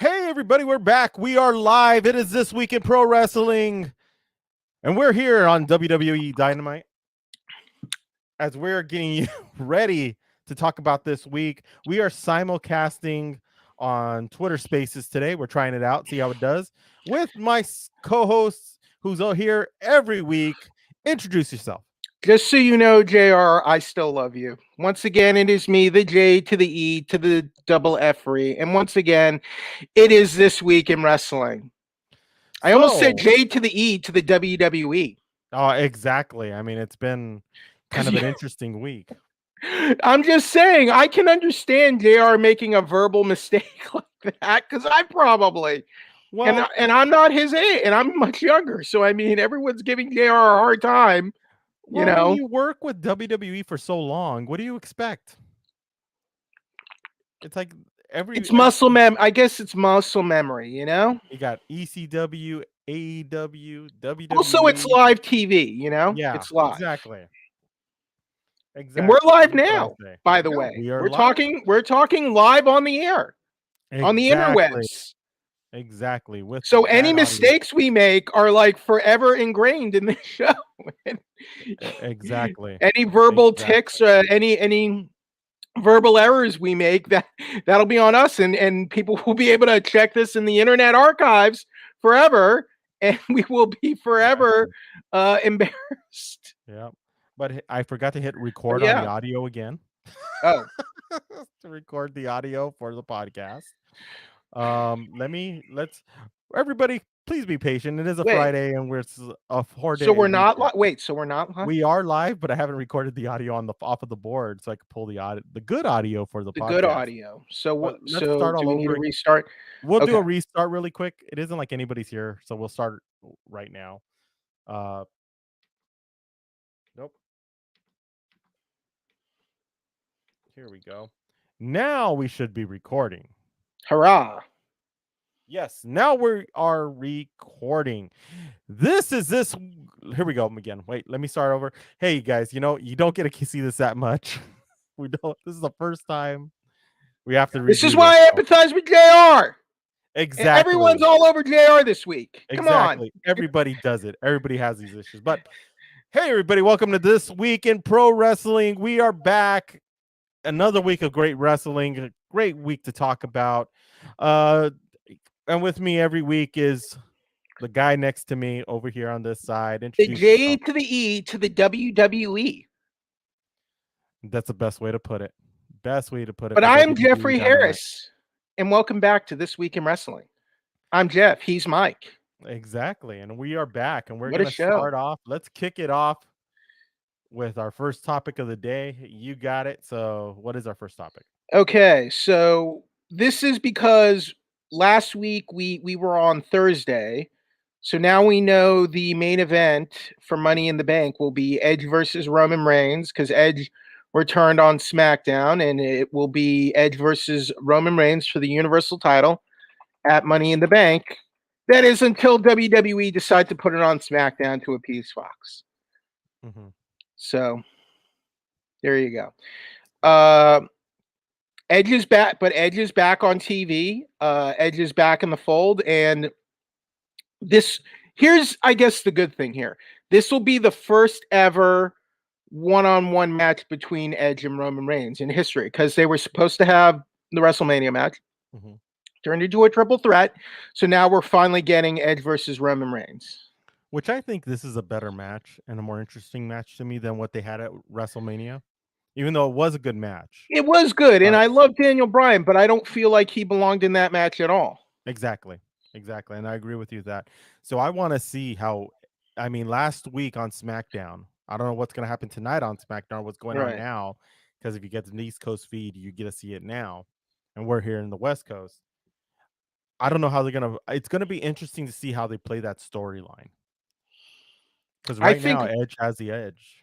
Hey, everybody, we're back. We are live. It is This Week in Pro Wrestling, and we're here on WWE Dynamite as we're getting you ready to talk about this week. We are simulcasting on Twitter Spaces today. We're trying it out, see how it does, with my co-hosts who's here every week. Introduce yourself. Just so you know, JR, I still love you. Once again, it is me, the J to the E to the double F-ree. And once again, it is This Week in Wrestling. I almost said J to the E to the WWE. Oh, exactly. I mean, it's been kind of an interesting week. I'm just saying, I can understand JR making a verbal mistake like that, because I probably... Well, and I'm not his age, and I'm much younger. So, I mean, everyone's giving JR a hard time. Well, you know, when you work with WWE for so long, what do you expect? It's like it's muscle I guess it's muscle memory, you know? You got ECW, AEW, WWE. Also, it's live TV, you know? Yeah, it's live. Exactly. And we're live now, by the way. We're talking live on the air. On the interwebs. Exactly. So any mistakes we make are like forever ingrained in the show. Exactly. Any verbal tics, any verbal errors we make, that'll be on us, and people will be able to check this in the internet archives forever, and we will be forever embarrassed. Yeah. But I forgot to hit record on the audio again. Oh. To record the audio for the podcast. Let's everybody please be patient. It is a Friday and we're a 4-day. So we're not live. So we're not live? We are live, but I haven't recorded the audio off of the board so I could pull the good audio for the podcast. Good audio. So what? Let's start all do we over. Need to restart? We'll do a restart really quick. It isn't like anybody's here, so we'll start right now. Nope. Here we go. Now we should be recording. Hurrah. Yes, now we are recording. Here we go again. Wait, let me start over. Hey, guys, you don't get to see this that much. We don't. This is the first time we have to. This is why I empathize with JR. Exactly. And everyone's all over JR this week. Come on. Everybody does it. Everybody has these issues. But hey, everybody, welcome to This Week in Pro Wrestling. We are back. Another week of great wrestling. A great week to talk about. And with me every week is the guy next to me over here on this side. The J to the E to the WWE. That's the best way to put it. But I'm Jeffrey Harris, and welcome back to This Week in Wrestling. I'm Jeff. He's Mike. Exactly. And we are back, and we're going to start off. Let's kick it off with our first topic of the day. You got it. So what is our first topic? Okay. So this is because last week we were on Thursday, so now we know the main event for Money in the Bank will be Edge versus Roman Reigns, because Edge returned on SmackDown, and it will be Edge versus Roman Reigns for the Universal title at Money in the Bank. That is until WWE decide to put it on SmackDown to appease Fox. Mm-hmm. So there you go. Edge is back, but Edge is back on TV. Edge is back in the fold, and here's, I guess, the good thing here. This will be the first ever one-on-one match between Edge and Roman Reigns in history, because they were supposed to have the WrestleMania match, turned into a triple threat. So now we're finally getting Edge versus Roman Reigns. Which I think this is a better match and a more interesting match to me than what they had at WrestleMania. Even though it was a good match. It was good, and I love Daniel Bryan, but I don't feel like he belonged in that match at all. Exactly. And I agree with you that. So I want to see last week on SmackDown, I don't know what's going to happen tonight on SmackDown, what's going on now, because if you get the East Coast feed, you get to see it now, and we're here in the West Coast. I don't know how it's going to be interesting to see how they play that storyline. Because now Edge has the edge.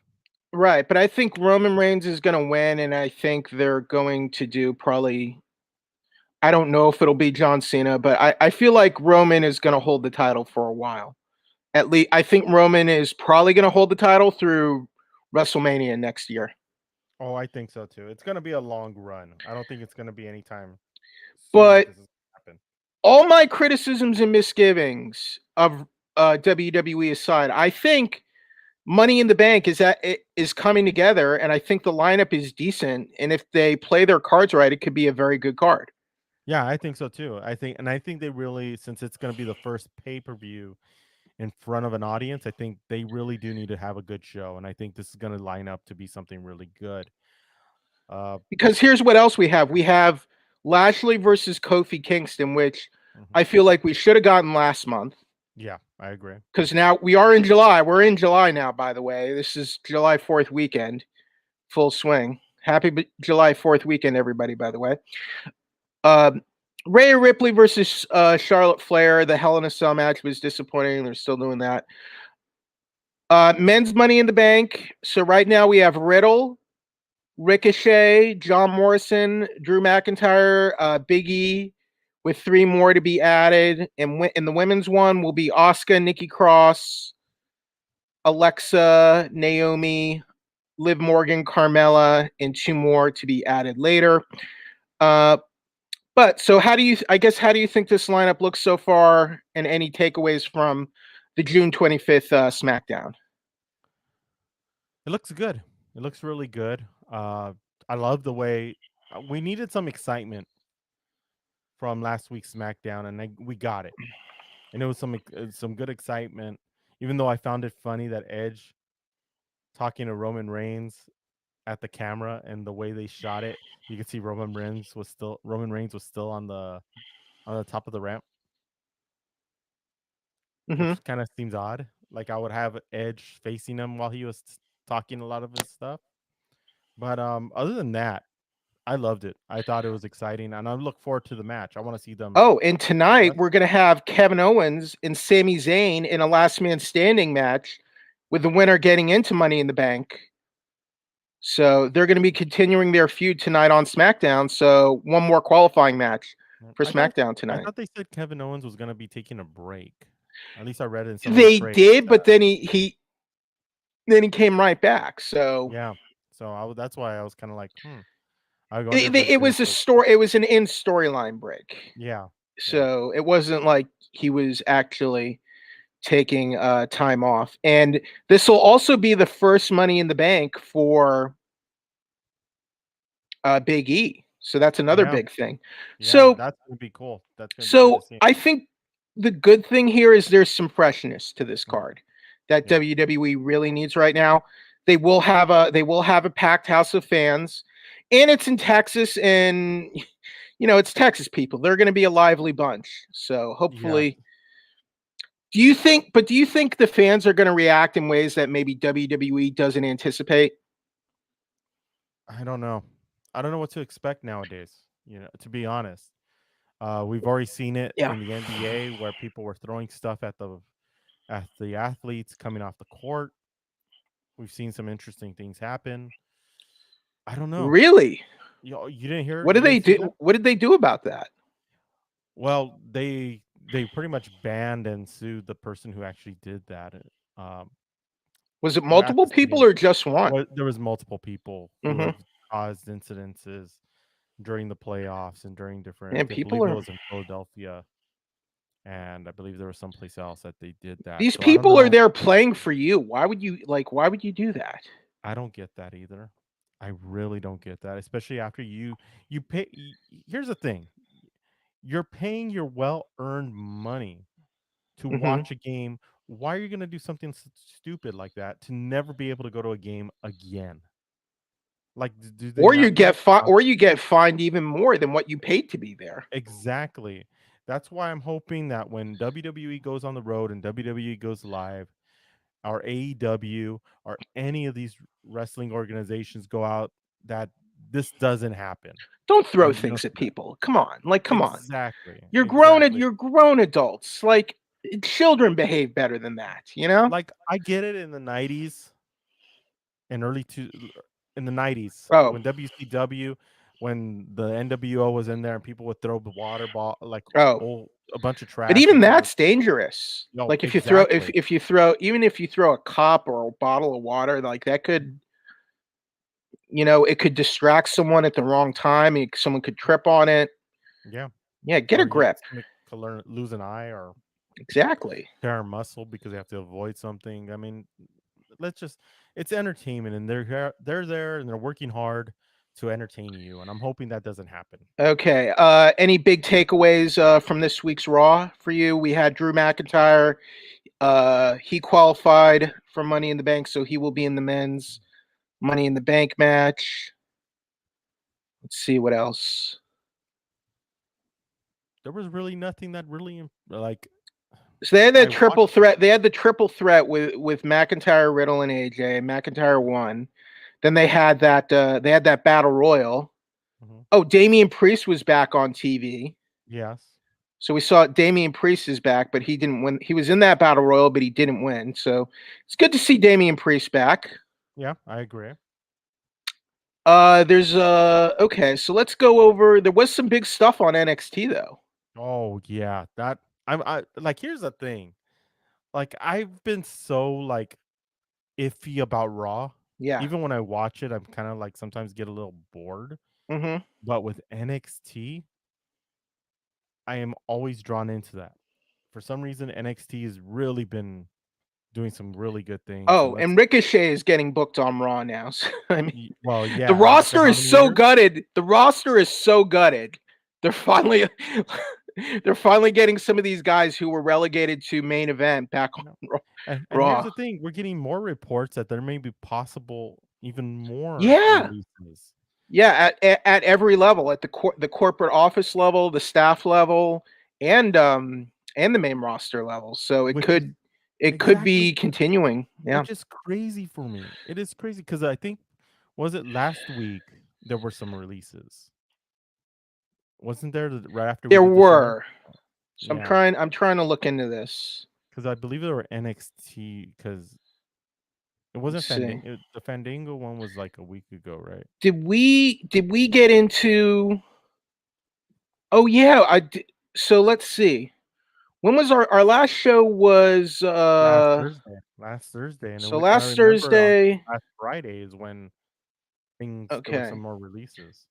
Right, but I think Roman Reigns is going to win, and I think they're going to do probably, I don't know if it'll be John Cena, but I feel like Roman is going to hold the title for a while. At least, I think Roman is probably going to hold the title through WrestleMania next year. Oh, I think so too. It's going to be a long run. I don't think it's going to be any time. But all my criticisms and misgivings of WWE aside, I think Money in the Bank is coming together, and I think the lineup is decent. And if they play their cards right, it could be a very good card. Yeah, I think so too. I think they really, since it's going to be the first pay-per-view in front of an audience, I think they really do need to have a good show, and I think this is going to line up to be something really good. Because here's what else we have: we have Lashley versus Kofi Kingston, which Mhm. I feel like we should have gotten last month. Yeah, I agree. Because now we are in July. We're in July now, by the way. This is July 4th weekend, full swing. Happy July 4th weekend, everybody, by the way. Rhea Ripley versus Charlotte Flair. The Hell in a Cell match was disappointing. They're still doing that. Men's Money in the Bank. So right now we have Riddle, Ricochet, John Morrison, Drew McIntyre, Big E, with 3 more to be added. And in the women's one will be Asuka, Nikki Cross, Alexa, Naomi, Liv Morgan, Carmella, and 2 more to be added later. But so how do you think this lineup looks so far, and any takeaways from the June 25th SmackDown? It looks good. It looks really good. I love the way we needed some excitement from last week's SmackDown, and we got it. And it was some good excitement. Even though I found it funny that Edge talking to Roman Reigns at the camera and the way they shot it, you could see Roman Reigns was still on the top of the ramp, Mm-hmm. which kind of seems odd. Like I would have Edge facing him while he was talking a lot of his stuff. But other than that, I loved it. I thought it was exciting, and I look forward to the match. I want to see them. Oh, and tonight we're going to have Kevin Owens and Sami Zayn in a last man standing match, with the winner getting into Money in the Bank. So they're going to be continuing their feud tonight on SmackDown. So one more qualifying match for SmackDown I tonight. thought they said Kevin Owens was going to be taking a break. At least I read it in some of the They trades. did, but then he came right back. So Yeah, so that's why I was kind of like, I wonder if it was a story. It was an in storyline break. Yeah. So it wasn't like he was actually taking time off. And this will also be the first Money in the Bank for Big E. So that's another big thing. Yeah, So that's gonna be cool. That's gonna be good to see. I think the good thing here is there's some freshness to this card that WWE really needs right now. They will have a packed house of fans, and it's in Texas, and it's Texas people. They're going to be a lively bunch. So hopefully, do you think the fans are going to react in ways that maybe WWE doesn't anticipate? I don't know. I don't know what to expect nowadays. To be honest, we've already seen it in the NBA where people were throwing stuff at the athletes coming off the court. We've seen some interesting things happen. I don't know. Really? You didn't hear? What did they do? What did they do about that? Well, they pretty much banned and sued the person who actually did that. Was it multiple people or just one? There was multiple people who have caused incidences during the playoffs and during different. I believe it was in Philadelphia, and I believe there was someplace else that they did that. These people are there playing for you. Why would you do that? I don't get that either. I really don't get that, especially after you pay. Here's the thing: you're paying your well-earned money to watch a game. Why are you going to do something stupid like that to never be able to go to a game again? Like, or you get fined even more than what you paid to be there. Exactly. That's why I'm hoping that when WWE goes on the road and WWE goes live, or AEW or any of these wrestling organizations go out, that this doesn't happen. Don't throw things at people. Come on. Come on. Exactly. You're grown adults. Like, children behave better than that, Like, I get it in the 90s and in the 90s when WCW, when the NWO was in there and people would throw the water ball, like a bunch of trash. But even that's dangerous. Like if you throw even if you throw a cup or a bottle of water, like that could, it could distract someone at the wrong time. Someone could trip on it. Yeah. Yeah, get a grip. lose an eye or Exactly. tear a muscle because they have to avoid something. I mean, let's just it's entertainment, and they're there and they're working hard to entertain you, and I'm hoping that doesn't happen. Okay. Any big takeaways from this week's Raw for you? We had Drew McIntyre. He qualified for Money in the Bank, so he will be in the men's Money in the Bank match. Let's see what else. There was really nothing that really like. So they had that I triple watched. threat. They had the triple threat with McIntyre, Riddle, and AJ. McIntyre won. Then they had that battle royal. Mhm. Oh, Damian Priest was back on TV. Yes. So we saw Damian Priest is back, but he didn't win. He was in that battle royal, but he didn't win. So it's good to see Damian Priest back. Yeah, I agree. There's okay, so let's go over. There was some big stuff on NXT though. Oh yeah, that I like. Here's the thing. Like I've been so like iffy about Raw. Yeah. Even when I watch it, I'm kind of like sometimes get a little bored. Mm-hmm. But with NXT, I am always drawn into that. For some reason, NXT has really been doing some really good things. And Oh, let's and Ricochet is getting booked on Raw now. So, I mean, well, the yeah. After roster how is many so years? gutted. The roster is so gutted. They're finally they're finally getting some of these guys who were relegated to main event back on No. And here's Raw. the thing: we're getting more reports that there may be possible even more Yeah. releases. Yeah, at every level, at the corporate office level, the staff level, and the main roster level. So Which is it could exactly be continuing. Yeah. which is crazy for me. It is crazy because I think was it last week there were some releases. Wasn't there right after we There did the show? were. So Yeah, I'm trying to look into this. because I believe there were NXT because it wasn't Let's see. The Fandango one was like a week ago, right? Did we get into Oh yeah, so let's see. When was our last show was Last Thursday, and so I last remember on Thursday. last Friday is when things there were some Okay. more releases.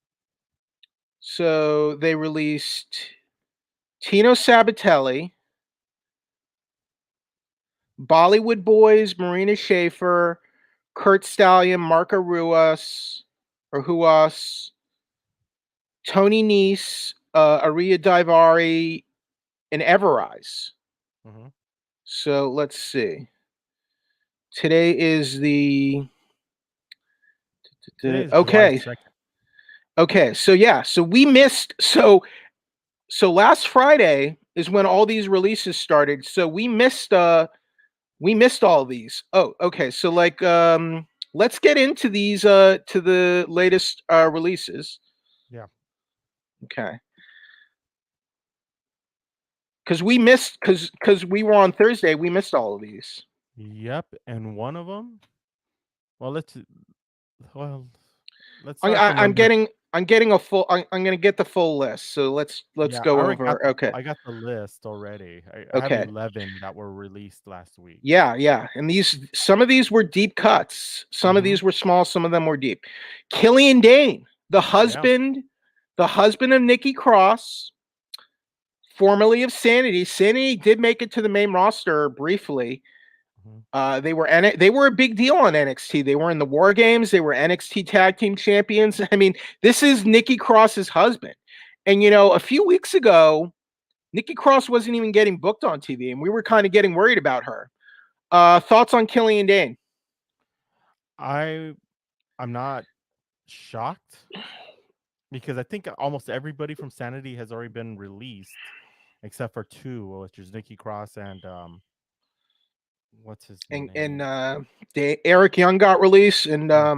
So they released Tino Sabatelli, Bollywood Boys, Marina Schaefer, Kurt Stallion, Marco Ruas, Tony Nese, Aria Daivari, and Everrise. Hmm. So let's see. Today is Today is July okay. 2nd. Okay. So yeah. So we missed. So last Friday is when all these releases started. So we missed all these. Oh, okay. So like let's get into these to the latest releases. Yeah. Okay. Cuz we missed cuz we were on Thursday, we missed all of these. Yep. And one of them, well, well, let's I, start from I I'm number. getting a full I'm going to get the full list. So let's Yeah, I go already got over. Okay. I got the list already. I have Okay. 11 that were released last week. Yeah, yeah. And some of these were deep cuts. Some of Hmm. these were small, some of them were deep. Killian Dane, Yeah. the husband of Nikki Cross, formerly of Sanity. Sanity did make it to the main roster briefly. Mhm. They were a big deal on NXT. They were in the War Games. They were NXT Tag Team Champions. I mean, this is Nikki Cross's husband. And a few weeks ago, Nikki Cross wasn't even getting booked on TV, and we were kind of getting worried about her. Thoughts on Killian Dane? I I'm not shocked because I think almost everybody from Sanity has already been released except for two, which is Nikki Cross and what's his And name? Eric Young got released, Yeah.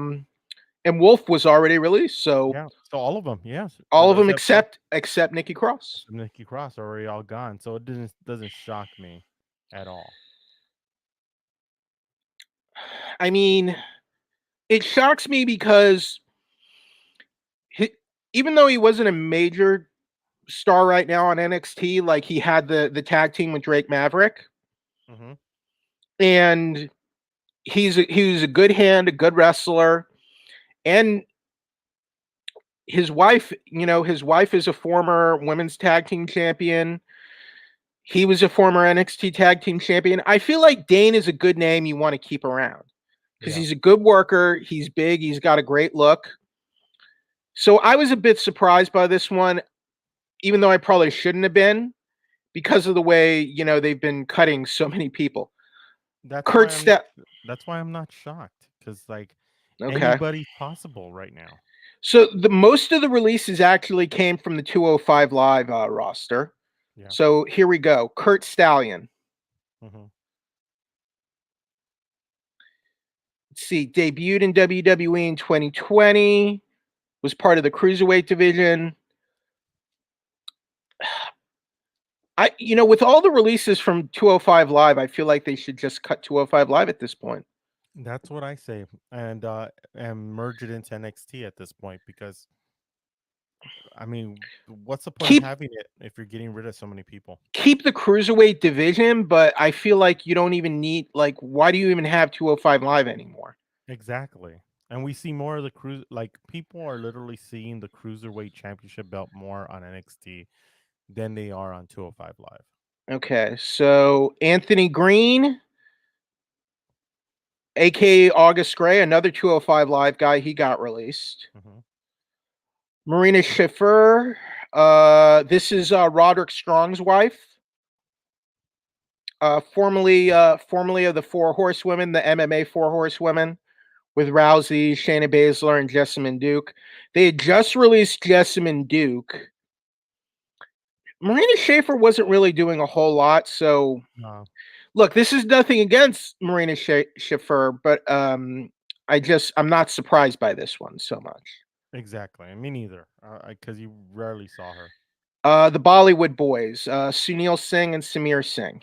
and Wolf was already released. So Yeah. So all of them, yes, all of them except for except Nikki Cross. Nikki Cross are already all gone. So it doesn't shock me at all. I mean, it shocks me because he, even though he wasn't a major star right now on NXT, like he had the tag team with Drake Maverick, Hmm. and he was a good hand, a good wrestler, and his wife is a former women's tag team champion. He was a former NXT Tag Team Champion. I feel like Dane is a good name you want to keep around because Yeah. he's a good worker. He's big. He's got a great look. So I was a bit surprised by this one, even though I probably shouldn't have been because of the way, they've been cutting so many people. That's Kurt why I'm Step. that's why I'm not shocked because like Okay. anybody's possible right now. So the most of the releases actually came from the 205 Live roster. Yeah. So here we go. Kurt Stallion. Hmm. Let's see. Debuted in WWE in 2020. Was part of the cruiserweight division. With all the releases from 205 Live, I feel like they should just cut 205 Live at this point. That's what I say, and merge it into NXT at this point because I mean, what's the point of Keep having it if you're getting rid of so many people? keep the cruiserweight division, but I feel like you don't even need why do you even have 205 Live anymore? Exactly. And we see more of the cruise like people are literally seeing the cruiserweight championship belt more on NXT than they are on 205 Live. Okay, so Anthony Green, aka August Gray, another 205 Live guy, he got released. Hmm. Marina Shafir, this is Roderick Strong's wife. Formerly of the Four Horsewomen, the MMA Four Horsewomen, with Rousey, Shayna Baszler, and Jessamine Duke. They had just released Jessamine Duke. Marina Shafir wasn't really doing a whole lot, so No, look, this is nothing against Marina Shafir, but I'm not surprised by this one so much. exactly. Me neither. Because you rarely saw her. The Bollywood boys, Sunil Singh and Samir Singh,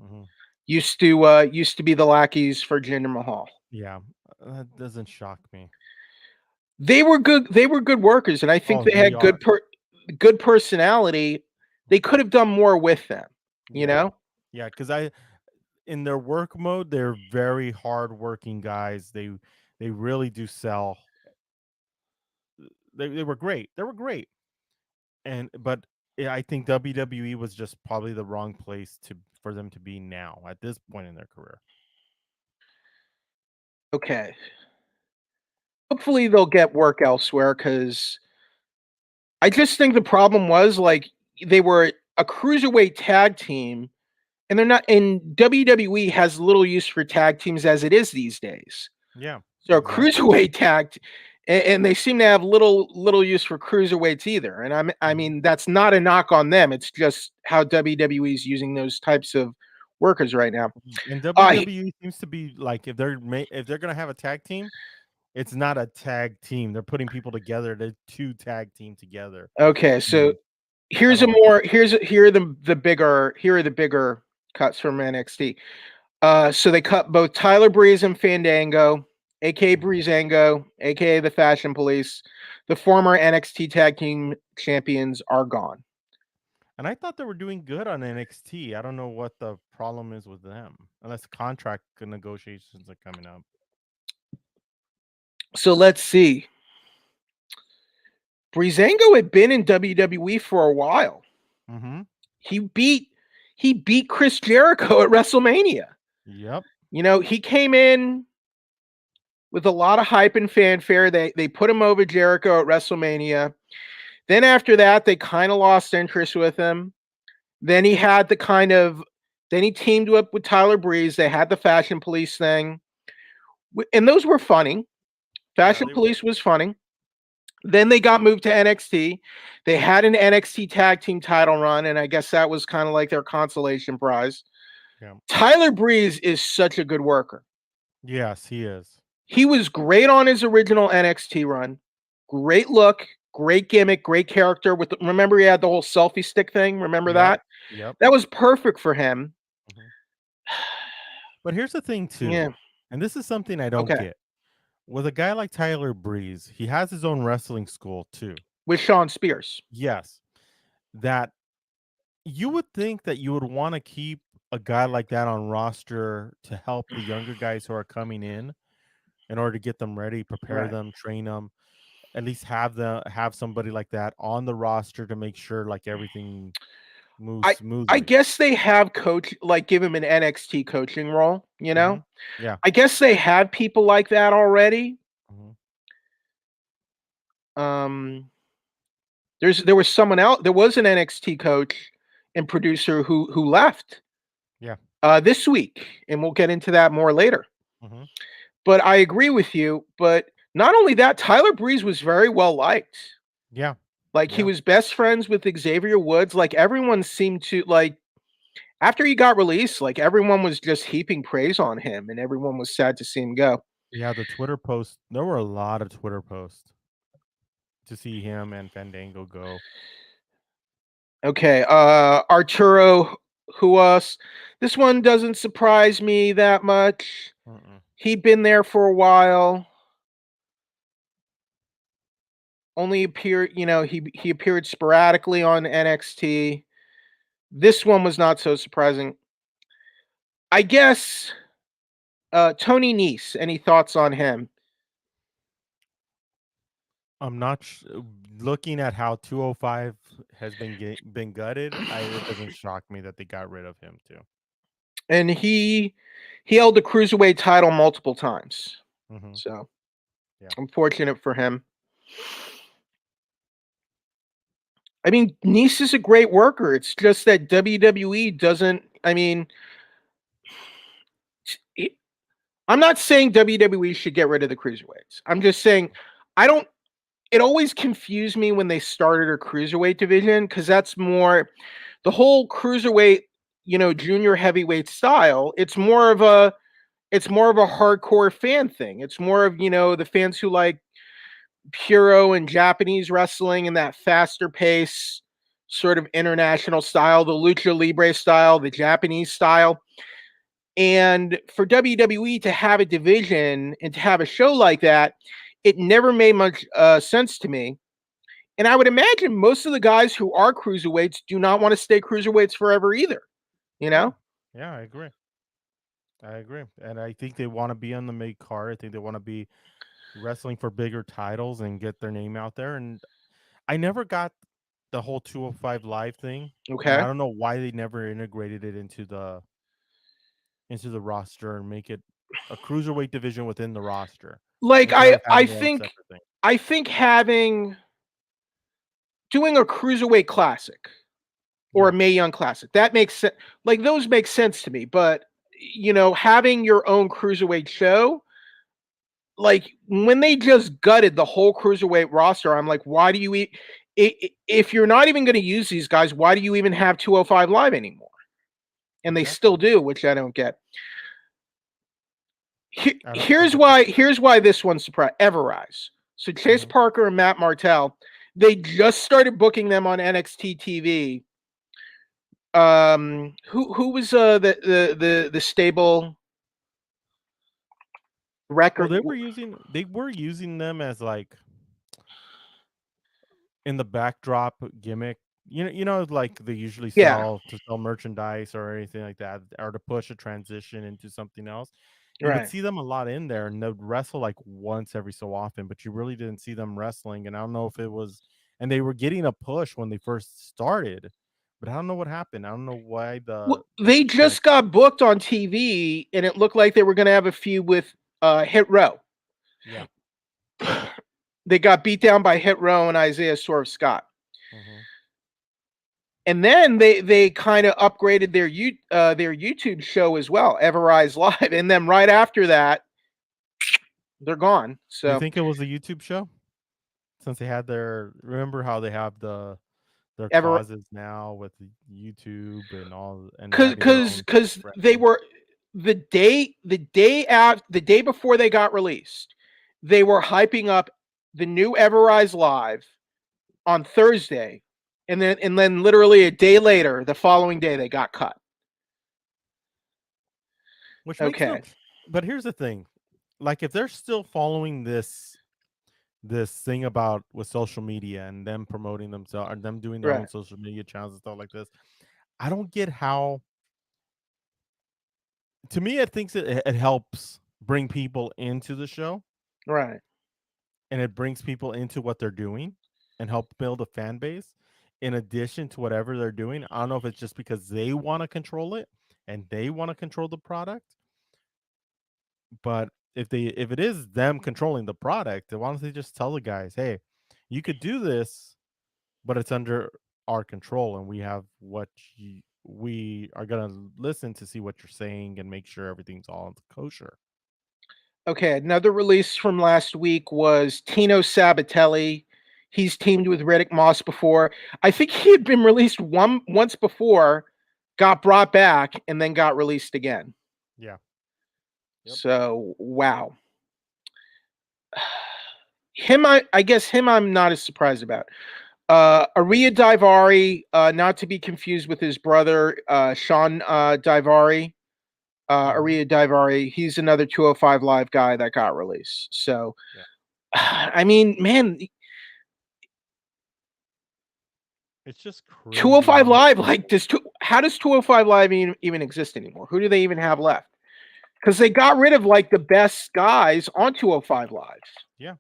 Hmm. used to be the lackeys for Jinder Mahal. Yeah, that doesn't shock me. They were good. They were good workers, and I think Oh, they they had are. good personality. They could have done more with them. You Yeah, know. yeah. Because in their work mode, they're very hardworking guys. They really do sell. They were great. They were great. But I think WWE was just probably the wrong place for them to be now at this point in their career. Okay. Hopefully they'll get work elsewhere because I just think the problem was they were a cruiserweight tag team, and they're not. And WWE has little use for tag teams as it is these days. Yeah, So a exactly. cruiserweight tag, and they seem to have little use for cruiserweights either. And I Mhm. mean that's not a knock on them. It's just how WWE is using those types of workers right now. And Uh, WWE seems to be like if they're gonna have a tag team, it's not a tag team. They're putting people together to tag team together. okay, so And I here's a don't like more here's here are the bigger cuts from NXT. So they cut both Tyler Breeze and Fandango, aka it. Breezango, aka the Fashion Police. The former NXT Tag Team Champions are gone. And I thought they were doing good on NXT. I don't know what the problem is with them, unless contract negotiations are coming up. So let's see. Breezango had been in WWE for a while. Mm-hmm. He beat he beat Chris Jericho at WrestleMania. Yep. He came in with a lot of hype and fanfare. They put him over Jericho at WrestleMania. Then after that, they kind of lost interest with him. Then he had the then he teamed up with Tyler Breeze. They had the Fashion Police thing, and those were funny. Yeah, Fashion they were. Police was funny. Then they got moved to NXT. They had an NXT tag team title run, and I guess that was kind of like their consolation prize. Yeah. Tyler Breeze is such a good worker. Yes, he is. He was great on his original NXT run. Great look, great gimmick, great character. Remember he had the whole selfie stick thing. Remember Yep. that? Yep. That was perfect for him. Hmm. But here's the thing, too, Yeah. and this is something I don't Okay. get. With a guy like Tyler Breeze, he has his own wrestling school too. With Sean Spears. Yes, that you would think that you would want to keep a guy like that on roster to help the younger guys who are coming in order to get them ready, prepare Right. them, train them, at least have somebody like that on the roster to make sure like everything I smoothly. guess they have give him an NXT coaching role, you Mm-hmm. know? Yeah. I guess they have people like that already. Mm-hmm. Um there was someone else, there was an NXT coach and producer who left Yeah. this week, and we'll get into that more later. Mm-hmm. But I agree with you, but not only that, Tyler Breeze was very well liked. Yeah. Like he Yeah. was best friends with Xavier Woods. Like everyone seemed to like after he got released, like everyone was just heaping praise on him, and everyone was sad to see him go. Yeah. The Twitter post. There were a lot of Twitter posts to see him and Fandango go. Okay, Arturo Huas. This one doesn't surprise me that much. Mm-mm. He'd been there for a while. Only appeared, he appeared sporadically on NXT. This one was not so surprising. I guess Tony Nese. Any thoughts on him? I'm not looking at how 205 has been gutted. It doesn't shock me that they got rid of him too. And he held the cruiserweight title multiple times. Mm-hmm. So Yeah. unfortunate for him. I mean, Nese is a great worker. It's just that WWE doesn't. I mean, I'm not saying WWE should get rid of the cruiserweights. I'm just saying I don't. It always confused me when they started a cruiserweight division because that's more the whole cruiserweight, junior heavyweight style. It's more of a hardcore fan thing. It's more of the fans who like Puro and Japanese wrestling and that faster pace sort of international style, the lucha libre style, the Japanese style. And for WWE to have a division and to have a show like that, it never made much sense to me. And I would imagine most of the guys who are cruiserweights do not want to stay cruiserweights forever either. You Yeah. know? Yeah, I agree. I agree. And I think they want to be on the mid card. I think they want to be wrestling for bigger titles and get their name out there. And I never got the whole 205 live thing. And I Okay. don't know why they never integrated it into the roster and make it a cruiserweight division within the roster Like instead I of I having their own think separate thing. I think having doing a cruiserweight classic or a Yeah. Mae Young classic, that makes sense. Like those make sense to me, but having your own cruiserweight show, like when they just gutted the whole cruiserweight roster, I'm like, why do you if you're not even going to use these guys, why do you even have 205 live anymore? And they Exactly. still do, which I don't get. I don't Here's get that. why this one's surprised. Everrise. So Chase Mm-hmm. Parker and Matt Martell, they just started booking them on NXT TV. Who was the stable Well, record? they were using them as like in the backdrop gimmick. Like they usually Yeah, sell merchandise or anything like that, or to push a transition into something else. You would right. see them a lot in there, and they'd wrestle like once every so often, but you really didn't see them wrestling. And I don't know if it was, and they were getting a push when they first started, but I don't know what happened. I don't know why Well, the they like just got booked on TV, and it looked like they were going to have a feud with Hit Row. yeah. They got beat down by Hit Row and Isaiah Swerve Scott. Mm-hmm. And then they kind of upgraded their YouTube show as well, Everrise Live. And then right after that, they're gone. You So think it was a YouTube show since they had remember how they have their ever causes now with YouTube and all and because having their because own because they wrestling. were the day before they got released, they were hyping up the new Everrise Live on Thursday, and then literally a day later, the following day, they got cut. Which makes no. Okay, But here's the thing, like if they're still following this thing about with social media and them promoting themselves and them doing their own right, social media channels and stuff like this, I don't get how. To me, it thinks it helps bring people into the show right. and it brings people into what they're doing and help build a fan base. in addition to whatever they're doing. I don't know if it's just because they want to control it and they want to control the product, but if it is them controlling the product, then why don't they just tell the guys, hey, you could do this, but it's under our control, and we have we are gonna listen to see what you're saying and make sure everything's all kosher. Okay, another release from last week was Tino Sabatelli. He's teamed with Riddick Moss before. I think he had been released once before, got brought back, and then got released again. Yeah. Yep. So wow. I guess him I'm not as surprised about. Aria Daivari, not to be confused with his brother, Sean Daivari. Aria Daivari, he's another 205 Live guy that got released. So, yeah. I mean, man, it's just crazy. 205 Live, like, how does 205 Live even exist anymore? Who do they even have left? Because they got rid of like the best guys on 205 Live. Yeah.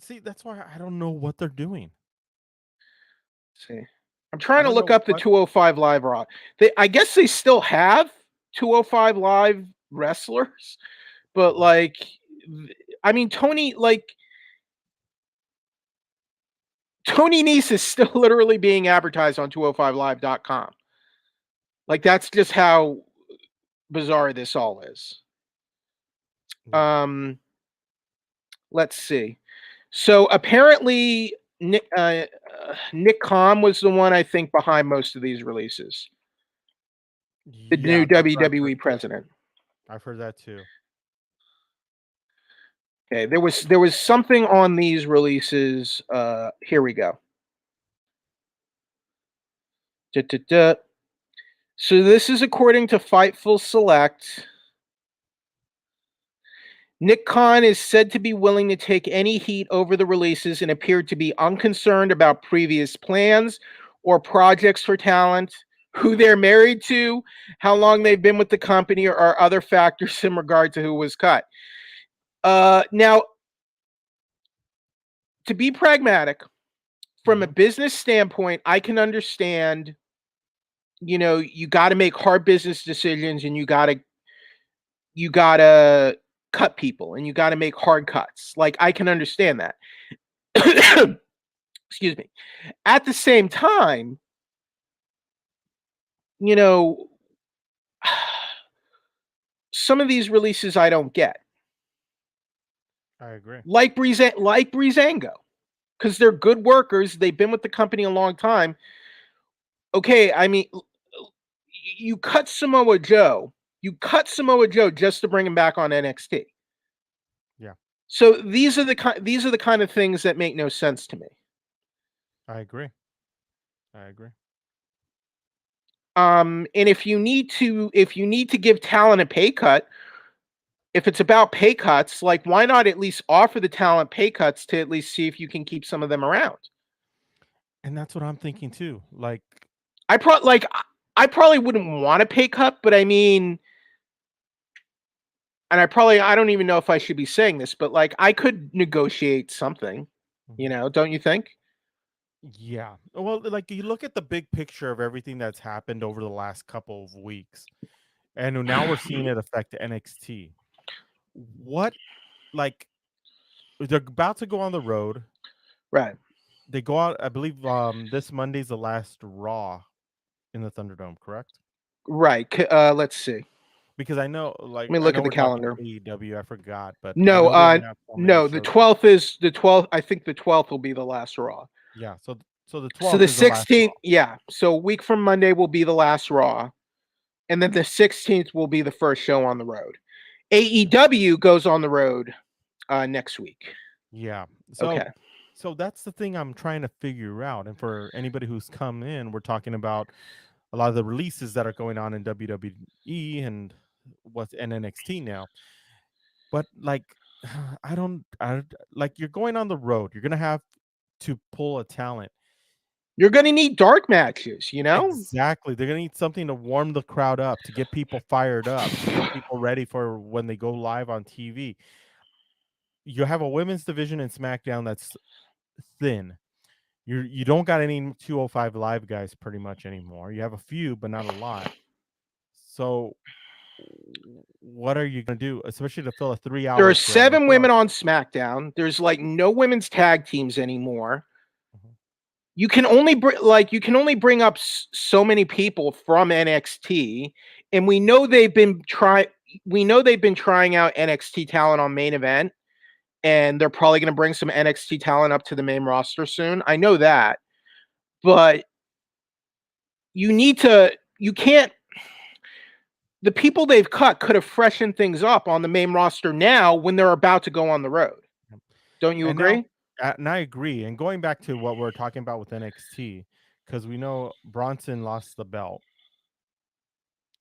See, that's why I don't know what they're doing. See, I'm trying to look up the 205 Live Raw. I guess they still have 205 Live wrestlers, but like, I mean, Tony Nese is still literally being advertised on 205live.com. Like, that's just how bizarre this all is. Let's see. So apparently Nick Khan was the one, I think, behind most of these releases. The new WWE president. I've heard that too. Okay, there was something on these releases. Here we go. So this is according to Fightful Select. Nick Khan is said to be willing to take any heat over the releases and appeared to be unconcerned about previous plans or projects for talent, who they're married to, how long they've been with the company, or other factors in regard to who was cut. Now, to be pragmatic, from a business standpoint, I can understand, you got to make hard business decisions, and you got to cut people, and you got to make hard cuts. Like, I can understand that. Excuse me. At the same time, some of these releases I don't get. I agree. Like Breezango, because they're good workers. They've been with the company a long time. Okay, I mean, you cut Samoa Joe. You cut Samoa Joe just to bring him back on NXT. Yeah. So these are the kind of things that make no sense to me. I agree. And if you need to give talent a pay cut, if it's about pay cuts, like, why not at least offer the talent pay cuts to at least see if you can keep some of them around? And that's what I'm thinking too. Like, I probably wouldn't want a pay cut, but I mean, and I don't even know if I should be saying this, but like, I could negotiate something, don't you think? Yeah. Well, like, you look at the big picture of everything that's happened over the last couple of weeks, and now we're seeing it affect NXT. What, like, they're about to go on the road. Right. They go out, I believe, this Monday's the last Raw in the Thunderdome, correct? Right. Let's see. Because I know, like, let me look at the calendar. AEW, I forgot, but no, the 12th is the 12th. I think the 12th will be the last Raw. Yeah. So the 12th. So the 16th, yeah. So a week from Monday will be the last Raw, and then the 16th will be the first show on the road. AEW goes on the road next week. Yeah. So, okay. So that's the thing I'm trying to figure out. And for anybody who's come in, we're talking about a lot of the releases that are going on in WWE and what's in NXT now. But like, I like, you're going on the road. You're going to have to pull a talent. You're going to need dark matches, Exactly. They're going to need something to warm the crowd up, to get people fired up, to get people ready for when they go live on TV. You have a women's division in SmackDown that's thin. You don't got any 205 live guys pretty much anymore. You have a few, but not a lot. So what are you gonna do, especially to fill a 3 hour There are show? 7 women on SmackDown. There's like no women's tag teams anymore. Mhm. You can only bring up so many people from NXT, and we know they've been trying out NXT talent on main event, and they're probably going to bring some NXT talent up to the main roster soon. I know that, but you can't. The people they've cut could have freshened things up on the main roster now when they're about to go on the road. Don't you And now, agree? and I agree. And going back to what we're talking about with NXT, because we know Bronson lost the belt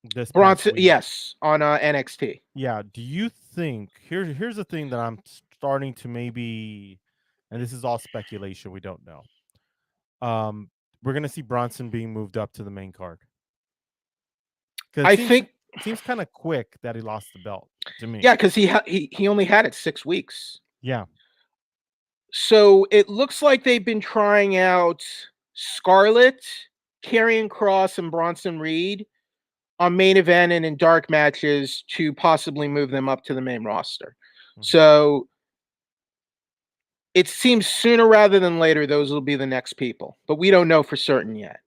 this past Bronson, week. yes, on NXT. Yeah. Do you think here's the thing that I'm starting to maybe, and this is all speculation, we don't know. We're gonna see Bronson being moved up to the main card. Because I think, it seems kind of quick that he lost the belt to me. yeah, because he only had it 6 weeks. Yeah. So it looks like they've been trying out Scarlett, Karrion Kross, and Bronson Reed on main event and in dark matches to possibly move them up to the main roster. Mhm. So it seems sooner rather than later those will be the next people, but we don't know for certain yet.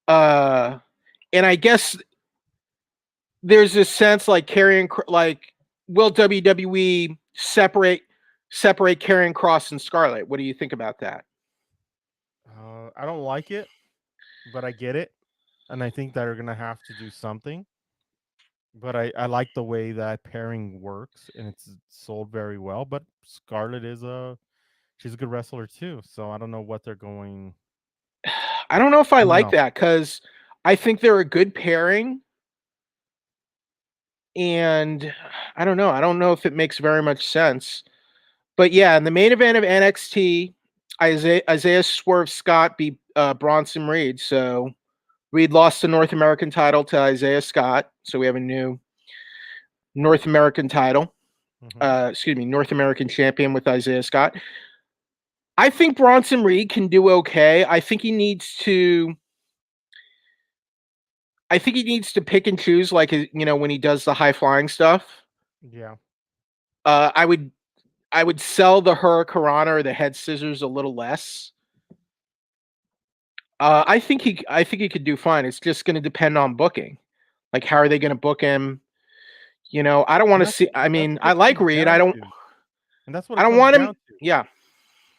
Yeah. And I guess there's this sense like will WWE separate Karrion Kross and Scarlett? What do you think about that? I don't like it, but I get it, and I think they're gonna have to do something. But I like the way that pairing works, and it's sold very well. But Scarlett she's a good wrestler too, so I don't know what they're going. I don't know if I I don't like know. that because I think they're a good pairing. And I don't know. I don't know if it makes very much sense. But yeah, in the main event of NXT, Isaiah Swerve Scott beat Bronson Reed. So Reed lost the North American title to Isaiah Scott. So we have a new North American title. Mhm. North American champion with Isaiah Scott. I think Bronson Reed can do okay. I think he needs to pick and choose, like, when he does the high flying stuff. Yeah. I would sell the Hurricanrana or the head scissors a little less. I think he could do fine. It's just going to depend on booking. Like, how are they going to book him? I don't want And to see. I that's mean, what I it like comes Reed. down to. And that's what I it don't comes want him. down to. Yeah,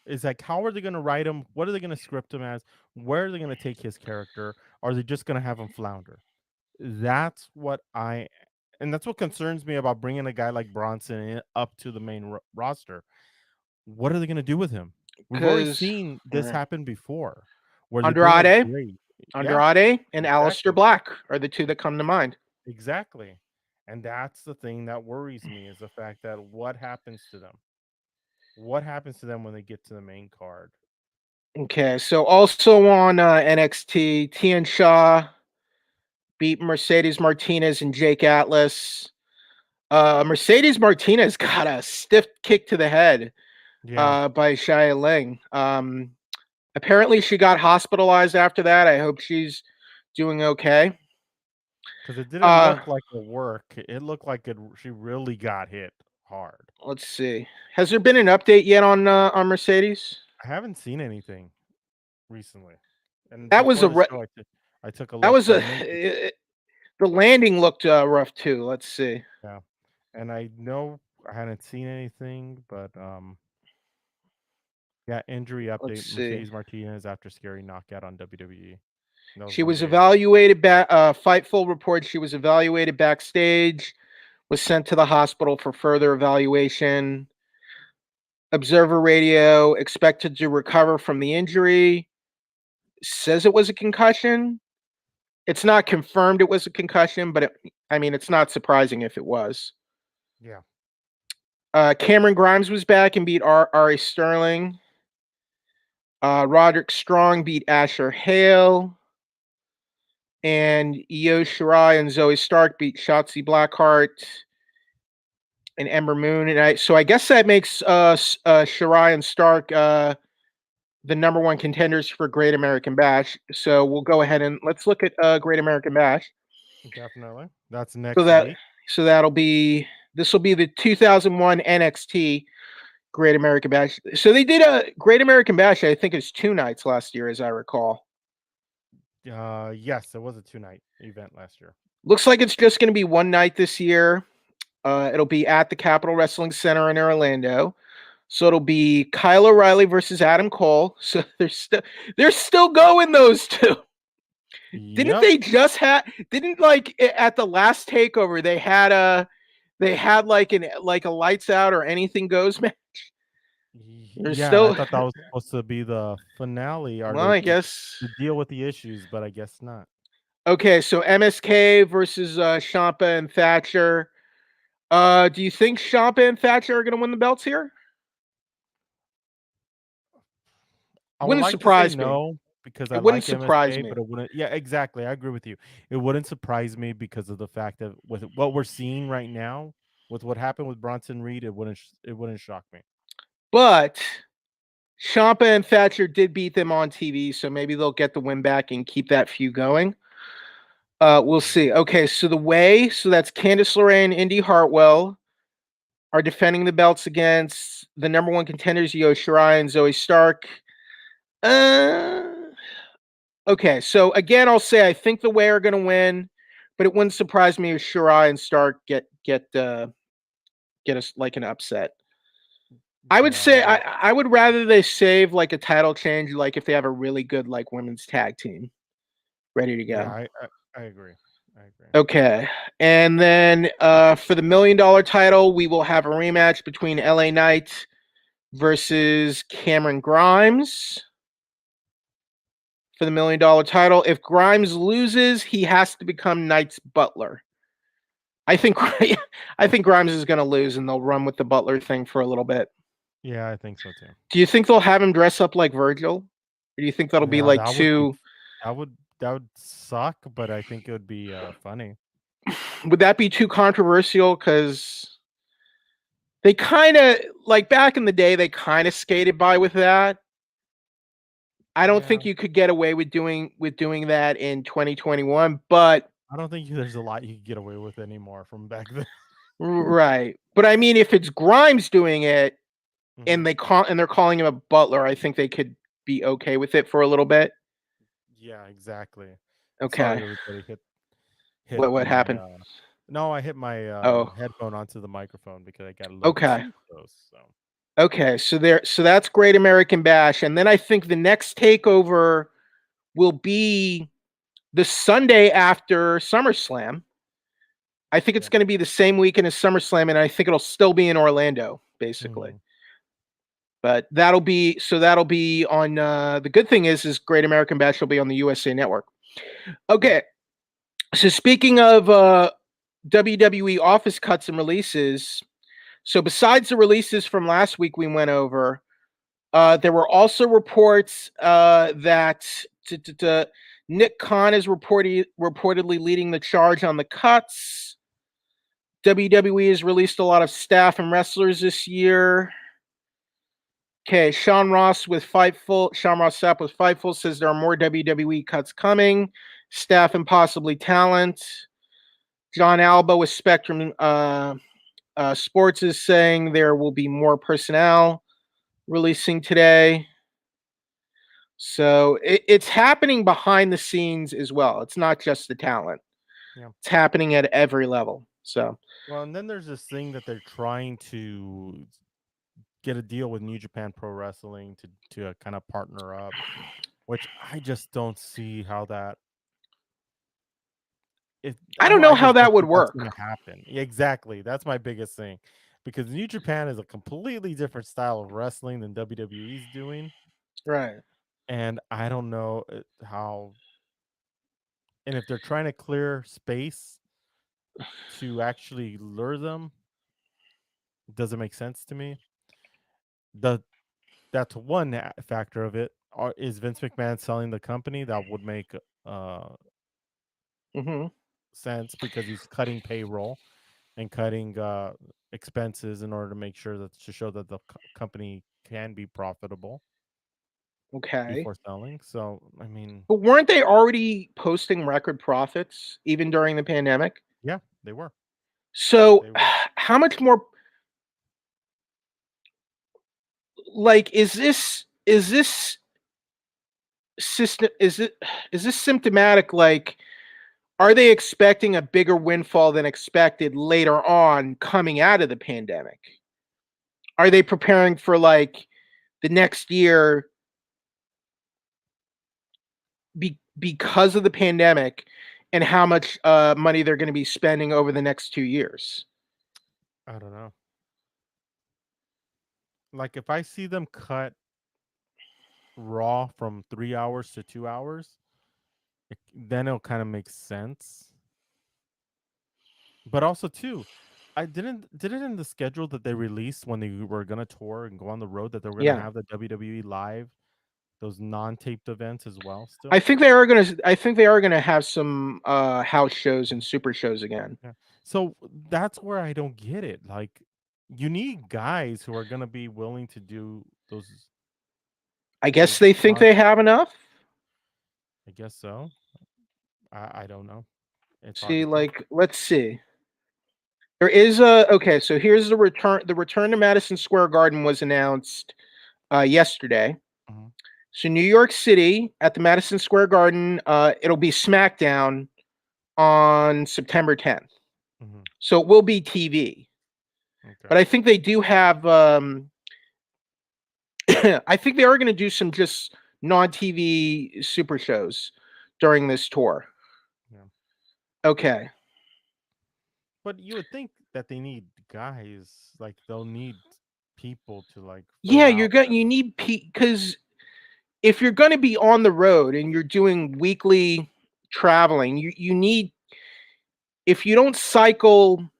Is like, how are they going to write him? What are they going to script him as? Where are they going to take his character? Or are they just going to have him flounder? That's what and that's what concerns me about bringing a guy like Bronson up to the main roster. What are they going to do with him? We've already because seen this happen before, where they bring a Andrade, great, yeah, and Aleister exactly, Black are the two that come to mind. exactly, and that's the thing that worries me is the fact that what happens to them? What happens to them when they get to the main card? Okay, so also on NXT, Tien Shaw beat Mercedes Martinez and Jake Atlas. Mercedes Martinez got a stiff kick to the head Yeah, by Shia Ling. Apparently, she got hospitalized after that. I hope she's doing okay. because it didn't Uh, look like a work. It looked like she really got hit hard. let's see. Has there been an update yet on Mercedes? I haven't seen anything recently. And That was before a the re- show, I took a that look, was but a I know, the landing looked rough too. Let's see. yeah, and I know I hadn't seen anything, but yeah, injury Let's update: see. Mercedes Martinez after scary knockout on WWE. That was She one was day ago. evaluated back. Fightful reports she was evaluated backstage. Was sent to the hospital for further evaluation. Observer radio expected to recover from the injury. Says it was a concussion. It's not confirmed it was a concussion, but it's not surprising if it was. Yeah, Cameron Grimes was back and beat Ari Sterling. Roderick Strong beat Asher Hale. And Io Shirai and Zoe Stark beat Shotzi Blackheart and Ember Moon, and I guess that makes Shirai and Stark the number one contenders for Great American Bash. So we'll go ahead and let's look at Great American Bash. Definitely. That's So next that week. that'll be this will be the 2001 NXT Great American Bash. So they did a Great American Bash. I think it's 2 nights last year, as I recall. Yes, it was a 2-night event last year. Looks like it's just going to be 1 night this year. It'll be at the Capitol Wrestling Center in Orlando. So it'll be Kyle O'Reilly versus Adam Cole. So they're still going those two. Didn't Yep. they just have? Didn't like at the last takeover they had like a lights out or anything goes match. They're Yeah, and I still thought that was supposed to be the finale or well, I guess. to deal with the issues, but I guess not. Okay, so MSK versus Ciampa and Thatcher. Do you think Ciampa and Thatcher are going to win the belts here? I would Wouldn't like to say surprise me. no because I It wouldn't like surprise MSK, me. but it wouldn't. Yeah, exactly. I agree with you. It wouldn't surprise me because of the fact that with what we're seeing right now, with what happened with Bronson Reed, it wouldn't shock me. But Ciampa and Thatcher did beat them on TV, so maybe they'll get the win back and keep that feud going. We'll see. Okay, so that's Candice LeRae and Indy Hartwell are defending the belts against the number one contenders, Io Shirai and Zoe Stark. Okay, so again, I'll say I think the Way are going to win, but it wouldn't surprise me if Shirai and Stark get us like an upset. I would say I would rather they save like a title change, like if they have a really good like women's tag team ready to go. Yeah, I agree. I agree. Okay, and then for the $1 million title, we will have a rematch between LA Knight versus Cameron Grimes. For the $1 million title, if Grimes loses, he has to become Knight's butler. I think Grimes is going to lose, and they'll run with the butler thing for a little bit. Yeah, I think so too. Do you think they'll have him dress up like Virgil? Or do you think that'll be like too? That would suck, but I think it would be funny. Would that be too controversial? Because they kind of like back in the day, they kind of skated by with that. I don't think you could get away with doing that in 2021, but I don't think there's a lot you can get away with anymore from back then. Right. But I mean, if it's Grimes doing it and they're calling him a butler, I think they could be okay with it for a little bit. Yeah, exactly. Okay. Sorry, everybody. Hit What happened? No, I hit my Oh. headphone onto the microphone because I got a little too close. So. Okay, so that's Great American Bash, and then I think the next takeover will be the Sunday after SummerSlam. I think it's going to be the same weekend as SummerSlam, and I think it'll still be in Orlando, basically. But that'll be on. The good thing is Great American Bash will be on the USA Network. Okay, so speaking of WWE office cuts and releases, so besides the releases from last week we went over, there were also reports that Nick Khan is reportedly leading the charge on the cuts. WWE has released a lot of staff and wrestlers this year. Okay, Sean Ross Sapp with Fightful says there are more WWE cuts coming, staff and possibly talent. John Alba with Spectrum Sports is saying there will be more personnel releasing today. So it's happening behind the scenes as well. It's not just the talent. Yeah. It's happening at every level. So well, and then there's this thing that they're trying to get a deal with New Japan Pro Wrestling to kind of partner up, which I just don't see how that. I don't know how that would work. That's gonna happen. Exactly, that's my biggest thing, because New Japan is a completely different style of wrestling than WWE's doing. Right. And I don't know how. And if they're trying to clear space to actually lure them, it doesn't make sense to me. That's one factor of it. Is Vince McMahon selling the company? That would make sense because he's cutting payroll and cutting expenses in order to make sure that to show that the company can be profitable Okay. before selling. So, I mean, But weren't they already posting record profits even during the pandemic? yeah, they were. So They were. how much more like is this system is this symptomatic, like are they expecting a bigger windfall than expected later on coming out of the pandemic? Are they preparing for like the next year because of the pandemic and how much money they're going to be spending over the next 2 years? I don't know. Like if I see them cut Raw from 3 hours to 2 hours, then it'll kind of make sense. But also too, I didn't in the schedule that they released when they were gonna tour and go on the road that they were gonna Yeah. have the WWE live, those non-taped events as well. I Still, think they are going to I think they are going to have some house shows and super shows again. yeah. So that's where I don't get it. Like, you need guys who are gonna be willing to do I guess those they think non. they have enough. I guess so. I don't know. It's hard See, to tell. like let's see. There is a okay, so here's the return. The return to Madison Square Garden was announced yesterday. Mhm, So New York City at the Madison Square Garden, it'll be SmackDown on September 10th. mhm. So it will be TV. Okay. But I think they do have I think they are going to do some just non-TV super shows during this tour. Yeah. Okay. But you would think that they need guys, like they'll need people to like Yeah, fill you're out going that. you need cuz if you're going to be on the road and you're doing weekly traveling, you need, if you don't cycle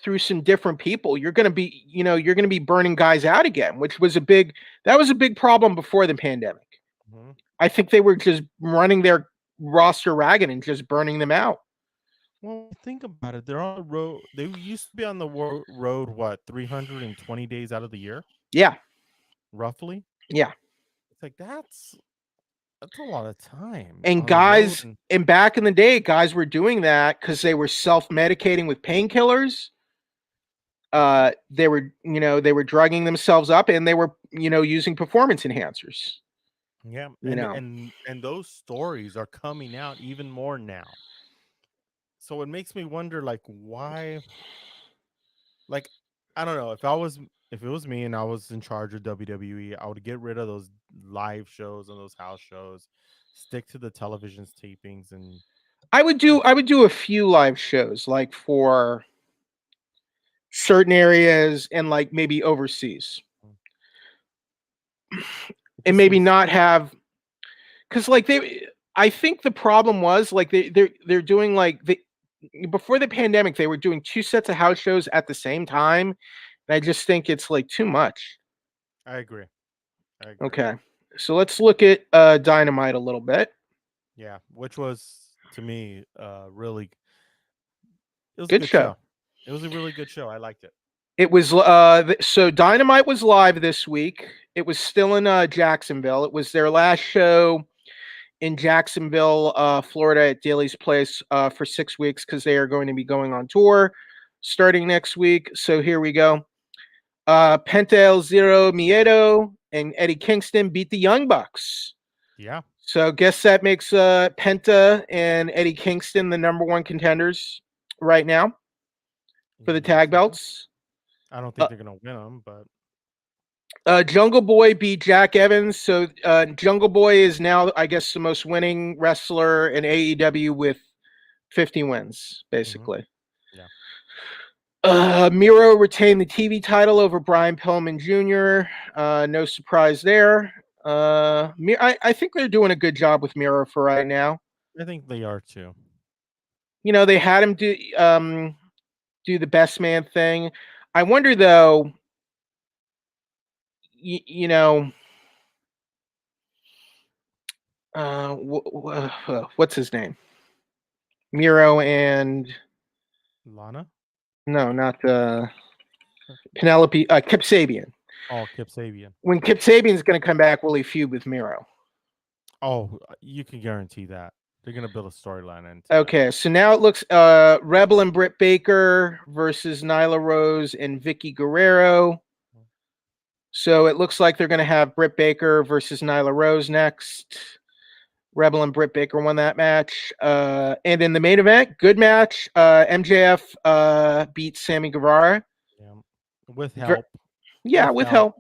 through some different people, you're going to be, you're going to be burning guys out again, which was a big that was a big problem before the pandemic. Mhm. I think they were just running their roster ragged and just burning them out. Well, think about it. They're on the road. They used to be on the road, what, 320 days out of the year, Yeah. roughly? Yeah. It's like that's a lot of time And on the road. guys, and back in the day, guys were doing that cuz they were self-medicating with painkillers. They were, they were drugging themselves up and they were, using performance enhancers, Yeah, you know. and those stories are coming out even more now. So it makes me wonder, like, why, like, I don't know, if it was me and I was in charge of WWE, I would get rid of those live shows and those house shows, stick to the television's tapings and have. I would do a few live shows like for certain areas and like maybe overseas. It And just maybe seems. not have, cuz like they I think the problem was like they're doing like the before the pandemic they were doing two sets of house shows at the same time, and I just think it's like too much. I agree. I agree. Okay. So let's look at Dynamite a little bit. Yeah, which was to me really, it was a Good good show. show. It was a really good show. I liked it. It was so Dynamite was live this week. It was still in Jacksonville. It was their last show in Jacksonville, Florida at Daly's Place for 6 weeks because they are going to be going on tour starting next week. So here we go. Penta El Zero Miedo and Eddie Kingston beat the Young Bucks. Yeah. So guess that makes Penta and Eddie Kingston the number one contenders right now for the Yes, tag it is. belts. I don't Uh, think they're gonna win them, but Jungle Boy beat Jack Evans. So Jungle Boy is now, I guess, the most winning wrestler in AEW with 50 wins, hmm, basically. yeah. Miro retained the TV title over Brian Pillman Jr. No surprise there. I think they're doing a good job with Miro for right now. I think they are too. They had him do the best man thing. I wonder though, y- you know, what's his name? Miro and Lana. No, not Penelope. Kip Sabian. Oh, Kip Sabian. When Kip Sabian's going to come back, will he feud with Miro? Oh, you can guarantee that. They're gonna build a storyline into Okay, so now it looks Rebel and Britt Baker versus Nyla Rose and Vicki Guerrero. So it looks like they're going to have Britt Baker versus Nyla Rose next. Rebel and Britt Baker won that match. And in the main event, good match. MJF beat Samy Guevara. Yeah. With help. With help.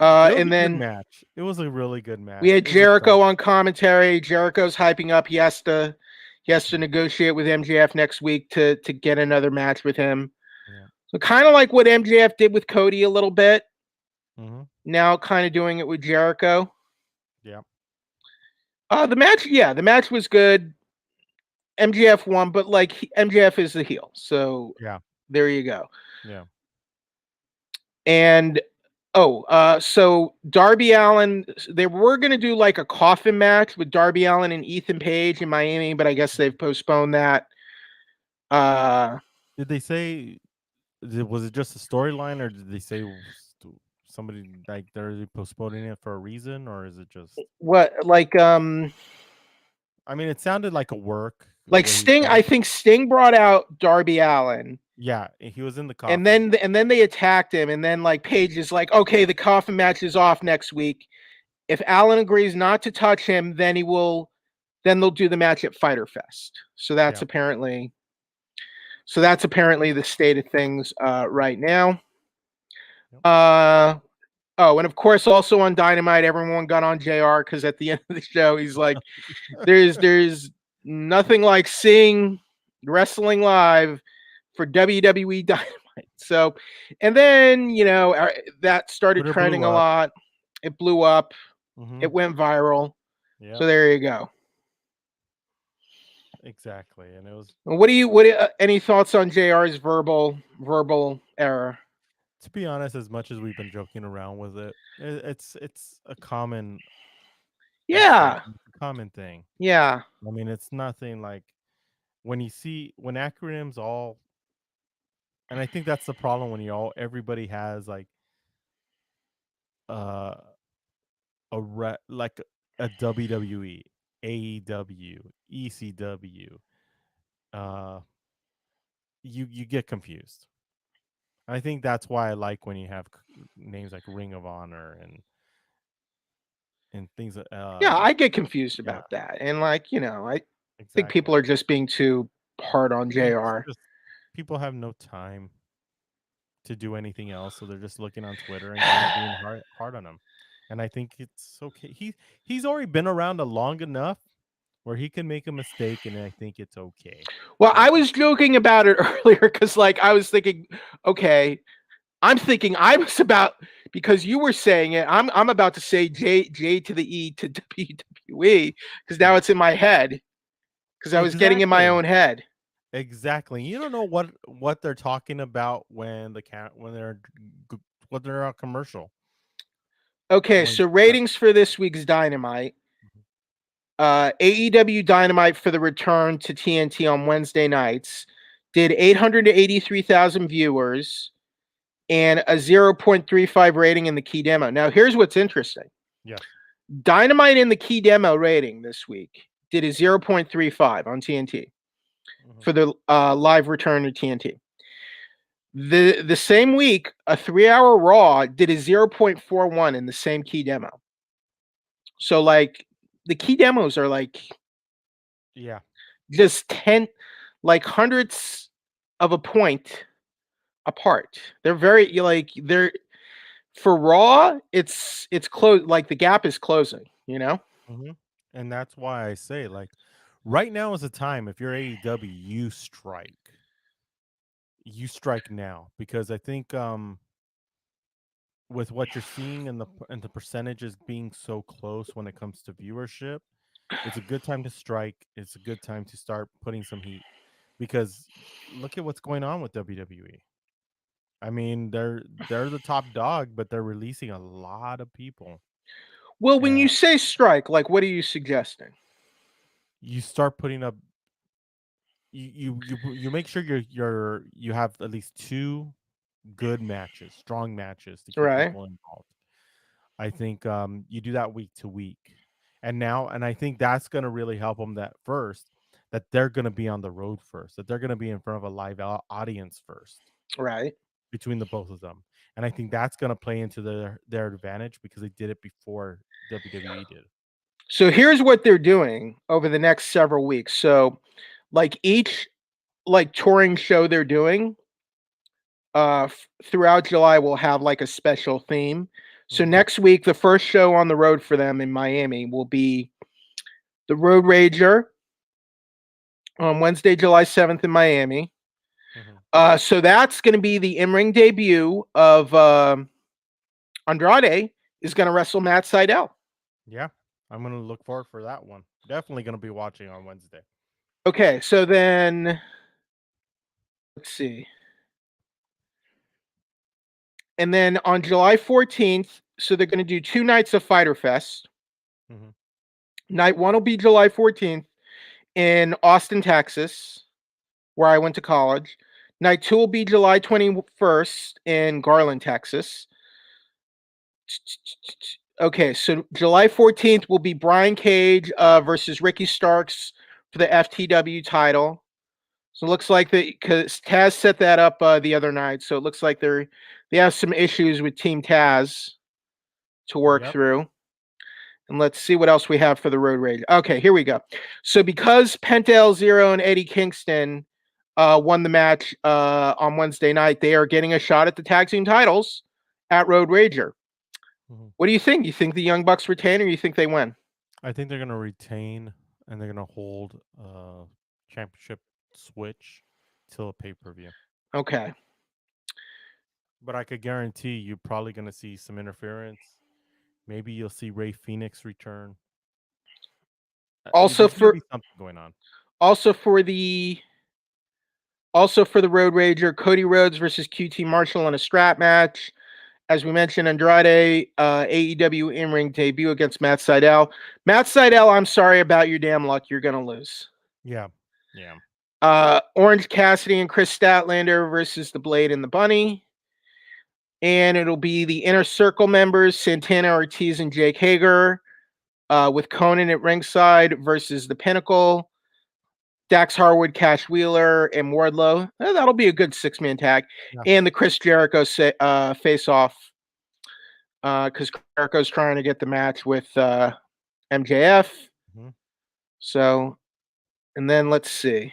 And then match. It was a really good match. We had Jericho on commentary. Jericho's hyping up. He has to negotiate with MJF next week to get another match with him. Yeah. So kind of like what MJF did with Cody a little bit. Mm-hmm. Now kind of doing it with Jericho. Yeah. The match was good. MJF won, but like MJF is the heel. So yeah, there you go. Yeah. And so Darby Allin, they were going to do like a coffin match with Darby Allin and Ethan Page in Miami, but I guess they've postponed that. Did they say, was it just a storyline, or did they say somebody like they're postponing it for a reason, or is it just what like I mean, it sounded like a work. Like Sting, I think Sting brought out Darby Allin. Yeah, he was in the coffin. And then they attacked him, and then like Page is like, okay, the coffin match is off next week. If Allin agrees not to touch him, then they'll do the match at Fyter Fest. So that's apparently the state of things right now. And of course, also on Dynamite, everyone got on JR because at the end of the show, he's like, "There's nothing like seeing wrestling live for WWE Dynamite." So, and then that started trending a lot. It blew up. Mm-hmm. It went viral. Yep. So there you go. Exactly, and it was. Any thoughts on JR's verbal error? To be honest, as much as we've been joking around with it, it's a common. Yeah. It's a common thing. Yeah. I mean, it's nothing like when acronyms all. And I think that's the problem when everybody has like like a WWE, AEW, ECW. You get confused. I think that's why I like when you have names like Ring of Honor and things. I get confused about that, and I think people are just being too hard on JR. People have no time to do anything else, so they're just looking on Twitter and kind of being hard on him. And I think it's okay. He's already been around long enough where he can make a mistake, and I think it's okay. Well, I was joking about it earlier because, like, I was thinking, okay, because you were saying it. I'm about to say J to the E to WWE because now it's in my head because I was getting in my own head. Exactly. You don't know what they're talking about when they're on commercial. Okay, so ratings for this week's Dynamite. AEW Dynamite for the return to TNT on Wednesday nights did 883,000 viewers and a 0.35 rating in the key demo. Now, here's what's interesting. Yeah. Dynamite in the key demo rating this week did a 0.35 on TNT for the live return to TNT. The same week, a 3-hour Raw did a 0.41 in the same key demo. So, like, the key demos are like, just hundredths of a point apart. They're very they're for Raw. It's close. Like the gap is closing. Mm-hmm. And that's why I say like right now is the time. If you're AEW, you strike. You strike now because I think with what you're seeing and the percentages being so close when it comes to viewership, it's a good time to strike. It's a good time to start putting some heat because look at what's going on with WWE. I mean, they're the top dog, but they're releasing a lot of people. Well, when you say strike, like what are you suggesting? You start putting up you make sure you have at least 2 good matches, strong matches to keep Right. people involved. I think you do that week to week, and I think that's going to really help them that they're going to be on the road first, that they're going to be in front of a live audience first Right. between the both of them, and I think that's going to play into their advantage because they did it before WWE did. So here's what they're doing over the next several weeks. So like each like touring show they're doing throughout July will have like a special theme. So Hmm. next week the first show on the road for them in Miami will be the Road Rager on Wednesday, July 7th in Miami. Hmm. So that's going to be the in-ring debut of Andrade is going to wrestle Matt Sydal. Yeah, I'm going to look forward for that one. Definitely going to be watching on Wednesday. Okay, so then let's see. And then on July 14th, so they're going to do 2 nights of Fighter Fest. Hmm. Night 1 will be July 14th in Austin, Texas, where I went to college. Night 2 will be July 21st in Garland, Texas. Okay, so July 14th will be Brian Cage versus Ricky Starks for the FTW title. So it looks like because Taz set that up the other night, so it looks like they have some issues with Team Taz to work Yep. through. And let's see what else we have for the Road Rage. Okay, here we go. So because Penta El Zero and Eddie Kingston won the match on Wednesday night, they are getting a shot at the tag team titles at Road Rager. Hmm. What do you think? You think the Young Bucks retain, or you think they win? I think they're going to retain, and they're going to hold championship switch till a pay-per-view. Okay. But I could guarantee you're probably going to see some interference. Maybe you'll see Ray Phoenix return. Also There's going to for be something going on. also for the Road Rager, Cody Rhodes versus QT Marshall in a strap match. As we mentioned, Andrade, AEW in-ring debut against Matt Sydal. Matt Sydal, I'm sorry about your damn luck. You're going to lose. Yeah. Yeah. Orange Cassidy and Chris Statlander versus the Blade and the Bunny. And it'll be the Inner Circle members, Santana Ortiz and Jake Hager, with Conan at ringside versus the Pinnacle, Dax Harwood, Cash Wheeler, and Wardlow. That'll be a good 6-man tag. Yeah. And the Chris Jericho face-off, because Jericho's trying to get the match with MJF. Mhm. So, and then let's see.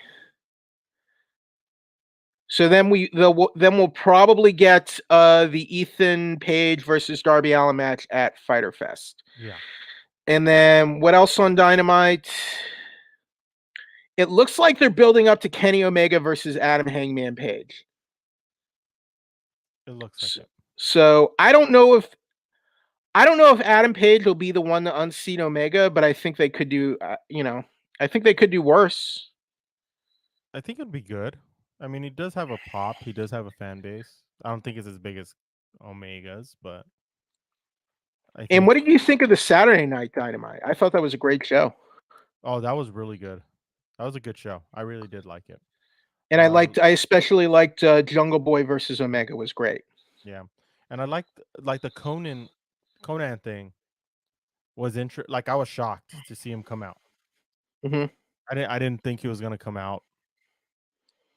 So then we'll probably get the Ethan Page versus Darby Allin match at Fighter Fest. Yeah. And then what else on Dynamite? It looks like they're building up to Kenny Omega versus Adam Hangman Page. It looks like it. So I don't know if Adam Page will be the one to unseat Omega, but I think they could do I think they could do worse. I think it'd be good. I mean, he does have a pop. He does have a fan base. I don't think it's as big as Omega's, but I And what think. did you think of the Saturday Night Dynamite? I thought that was a great show. Oh, that was really good. That was a good show. I really did like it. And I especially liked Jungle Boy versus Omega was great. Yeah, and I liked the Conan thing was Like I was shocked to see him come out. Mm-hmm. I didn't think he was gonna come out,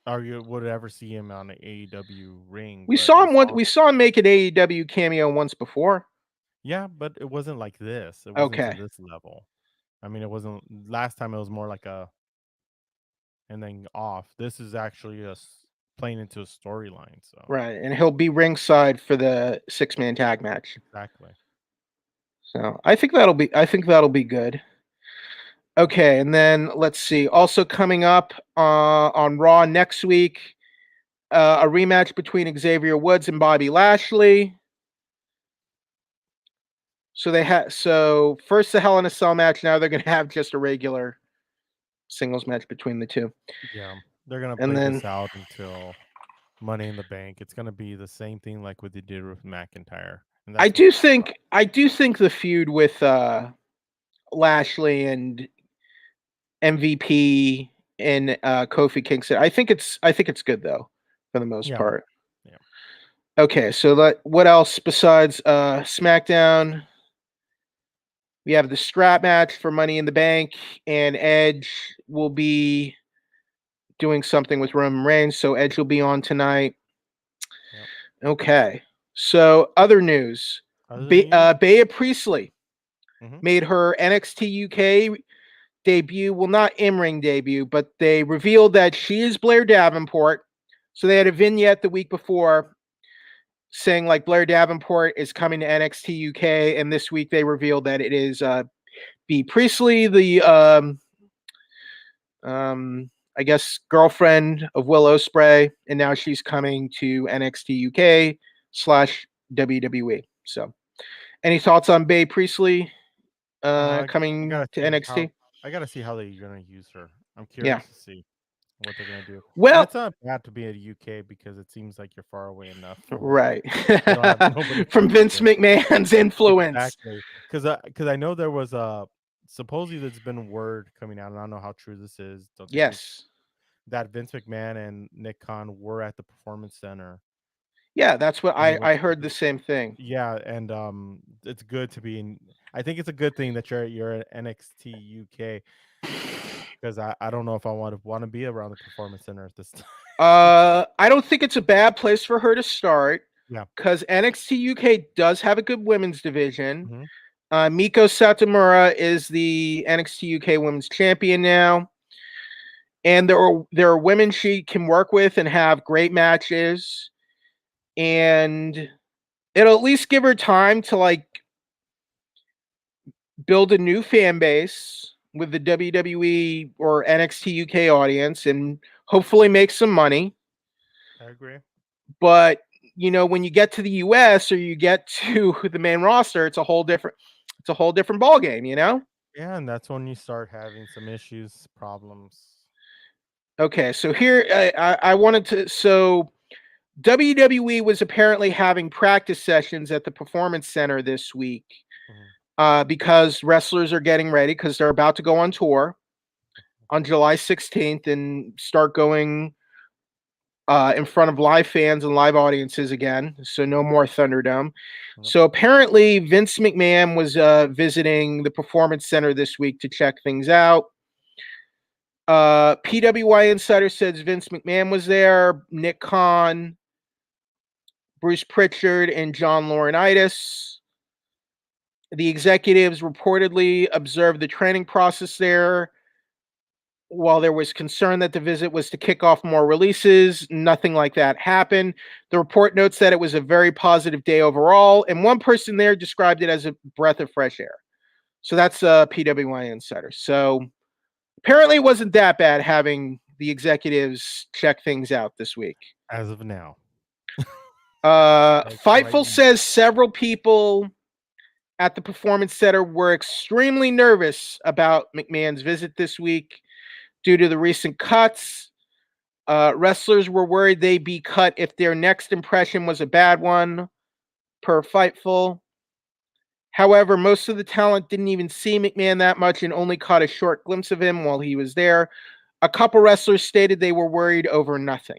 or you would ever see him on an AEW ring. We But saw him we saw him make an AEW cameo once before. Yeah, but it wasn't like this. It wasn't to Okay. this level. I mean, it wasn't last time. It was more like a and then off. This is actually just playing into a storyline. So Right. And he'll be ringside for the 6-man tag match. exactly. So I think that'll be good. Okay, and then let's see. Also coming up on Raw next week, a rematch between Xavier Woods and Bobby Lashley. So first the Hell in a Cell match. Now they're gonna have just a regular singles match between the two. Yeah, they're gonna And play then this out until Money in the Bank. It's gonna be the same thing like what they did with McIntyre, and I that's what. do think the feud with Lashley and MVP and Kofi Kingston. I think it's good though, for the most Yeah, part. yeah. Okay, so what else besides SmackDown? We have the strap match for Money in the Bank, and Edge will be doing something with Roman Reigns, so Edge will be on tonight. Yep. Okay, so other news: Other news. Beya Priestley Mm-hmm. made her NXT UK debut. Well, not in-ring debut, but they revealed that she is Blair Davenport. So they had a vignette the week before saying like Blair Davenport is coming to NXT UK, and this week they revealed that it is B Priestley, the I guess girlfriend of Will Ospreay, and now she's coming to NXT UK / WWE. So, any thoughts on Bea Priestley I coming gotta to see how NXT? they're gonna use her. I'm Yeah. curious to see what they're gonna do. And Well, it's not bad to be at UK because it seems like you're far away enough where right. you don't have nobody From close Vince to. McMahon's influence. Exactly, because I know there was a supposedly there's been word coming out, and I don't know how true this is. Don't take me Yes. that Vince McMahon and Nick Khan were at the Performance Center, Yeah, that's what and they went. I heard the same thing. Yeah, and it's good to be in. I think it's a good thing that you're at NXT UK because I don't know if I want to be around the Performance Center at this time. I don't think it's a bad place for her to start Yeah. because NXT UK does have a good women's division. Hmm. Miko Satomura is the NXT UK Women's Champion now, and there are women she can work with and have great matches, and it'll at least give her time to like build a new fan base with the WWE or NXT UK audience, and hopefully make some money. I agree. But when you get to the US or you get to the main roster, it's a whole different ball game, Yeah, and that's when you start having some issues, problems. Okay, so here I wanted to so WWE was apparently having practice sessions at the Performance Center this week Mhm. because wrestlers are getting ready because they're about to go on tour on July 16th and start going in front of live fans and live audiences again. So no more Thunderdome. Yep. So apparently Vince McMahon was visiting the Performance Center this week to check things out. PWI Insider says Vince McMahon was there, Nick Khan, Bruce Pritchard, and John Laurinaitis. The executives reportedly observed the training process there. While there was concern that the visit was to kick off more releases, nothing like that happened. The report notes that it was a very positive day overall, and one person there described it as a breath of fresh air. So that's PWI Insider. So apparently it wasn't that bad having the executives check things out this week. As of now, like right Fightful now. says several people at the Performance Center were extremely nervous about McMahon's visit this week due to the recent cuts. Wrestlers were worried they'd be cut if their next impression was a bad one, per Fightful. However, most of the talent didn't even see McMahon that much and only caught a short glimpse of him while he was there. A couple wrestlers stated they were worried over nothing.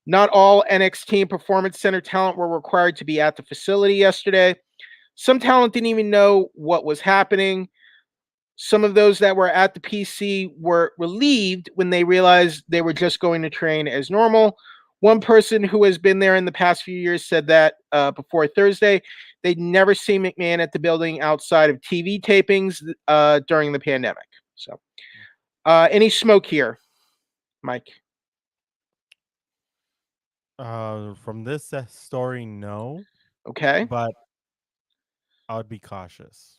Not all NXT and Performance Center talent were required to be at the facility yesterday. Some talent didn't even know what was happening. Some of those that were at the PC were relieved when they realized they were just going to train as normal. One person who has been there in the past few years said that before Thursday, they'd never seen McMahon at the building outside of TV tapings during the pandemic. So, any smoke here, Mike? From this story, no, Okay. but I would be cautious.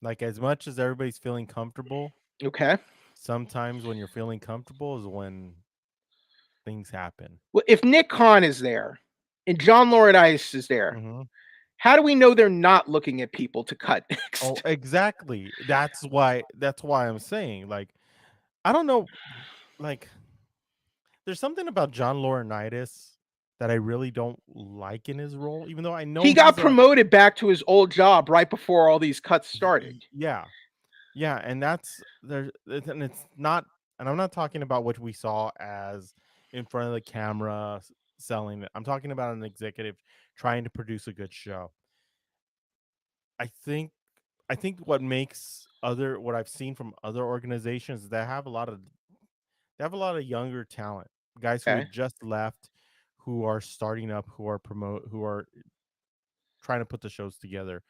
Like as much as everybody's feeling comfortable, Okay. sometimes when you're feeling comfortable is when things happen. Well, if Nick Khan is there and John Laurinaitis is there, Hmm. how do we know they're not looking at people to cut Oh, next? exactly. That's why I'm saying like I don't know like there's something about John Laurinaitis that I really don't like in his role, even though I know He got he's a promoted back to his old job right before all these cuts started. yeah. Yeah, and that's there and it's not and I'm not talking about what we saw as in front of the camera selling it. I'm talking about an executive trying to produce a good show. I think what makes what I've seen from other organizations that have a lot of younger talent, guys who Okay. had just left, who are starting up, who are trying to put the shows together.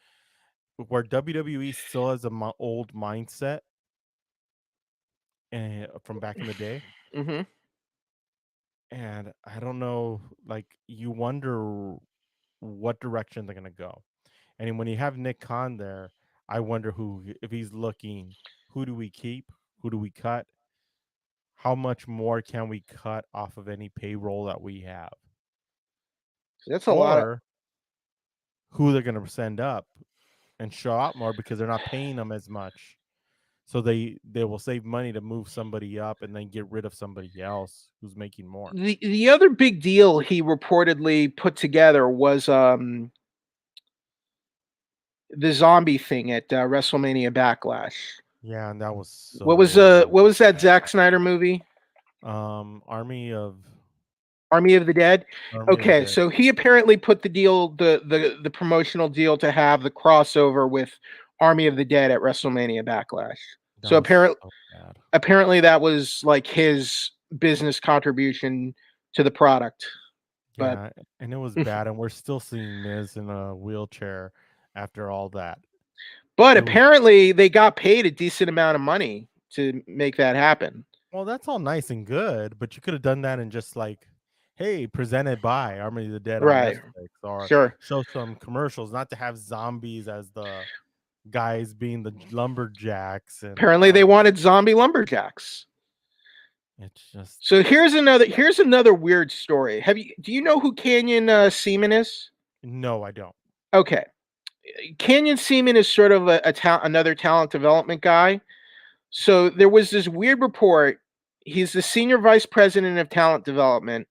Where WWE still has a old mindset from back in the day, Mm-hmm. and I don't know. Like you wonder what direction they're gonna go. And when you have Nick Khan there, I wonder if he's looking. Who do we keep? Who do we cut? How much more can we cut off of any payroll that we have? That's a lot of. Or who they're going to send up and show out more because they're not paying them as much. So they will save money to move somebody up and then get rid of somebody else who's making more. The other big deal he reportedly put together was the zombie thing at WrestleMania Backlash. Yeah, and that was so What was that Zack Snyder movie? Army of the Dead. the Okay, Dead. so he apparently put the promotional deal to have the crossover with Army of the Dead at WrestleMania Backlash. That So was so bad. apparently that was like his business contribution to the product. But Yeah, and it was bad, and we're still seeing Miz in a wheelchair after all that. but It was apparently they got paid a decent amount of money to make that happen. well, that's all nice and good, but you could have done that and just like, hey, presented by Army of the Dead on Right. Netflix, or Sure. show some commercials, not to have zombies as the guys being the lumberjacks, and Apparently they wanted zombie lumberjacks. it's just So here's another weird story. Do you know who Canyon Seaman is? no, I don't. Okay. Canyon Seaman is sort of another talent development guy. So there was this weird report. He's the senior vice president of talent development.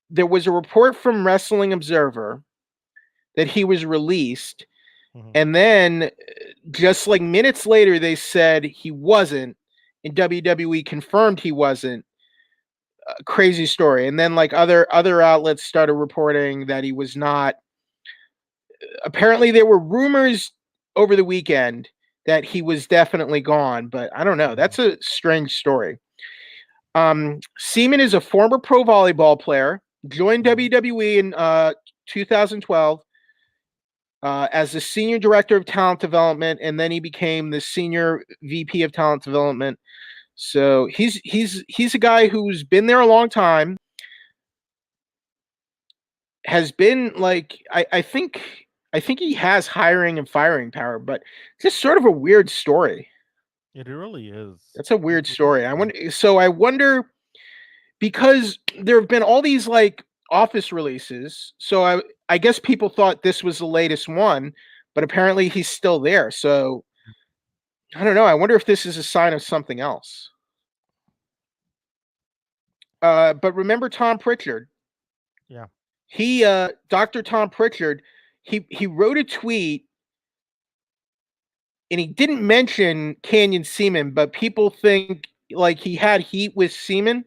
There was a report from Wrestling Observer that he was released, Mhm. and then just like minutes later, they said he wasn't, and WWE confirmed he wasn't. A crazy story. And then like other outlets started reporting that he was not. Apparently, there were rumors over the weekend that he was definitely gone, but I don't know. Mhm. That's a strange story. Seaman is a former pro volleyball player, joined Mhm. WWE in 2012 as the senior director of talent development, and then he became the senior VP of talent development. So he's a guy who's been there a long time, has been like I think he has hiring and firing power, but just sort of a weird story. It really is. That's a weird story. I wonder because there have been all these like office releases. So I guess people thought this was the latest one, but apparently he's still there. So I don't know. I wonder if this is a sign of something else. But remember Tom Pritchard? Yeah. He Dr. Tom Pritchard, he wrote a tweet and he didn't mention Canyon Seaman, but people think like he had heat with Seaman, Mhm.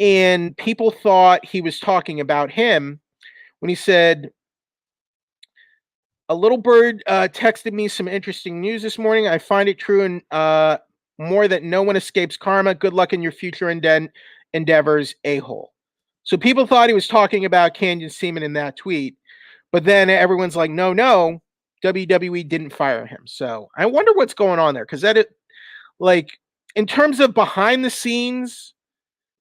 and people thought he was talking about him when he said, "A little bird texted me some interesting news this morning. I find it true and more that no one escapes karma. Good luck in your future endeavors, a-hole." So people thought he was talking about Canyon Seaman in that tweet, but then everyone's like, no, WWE didn't fire him. So I wonder what's going on there because like in terms of behind the scenes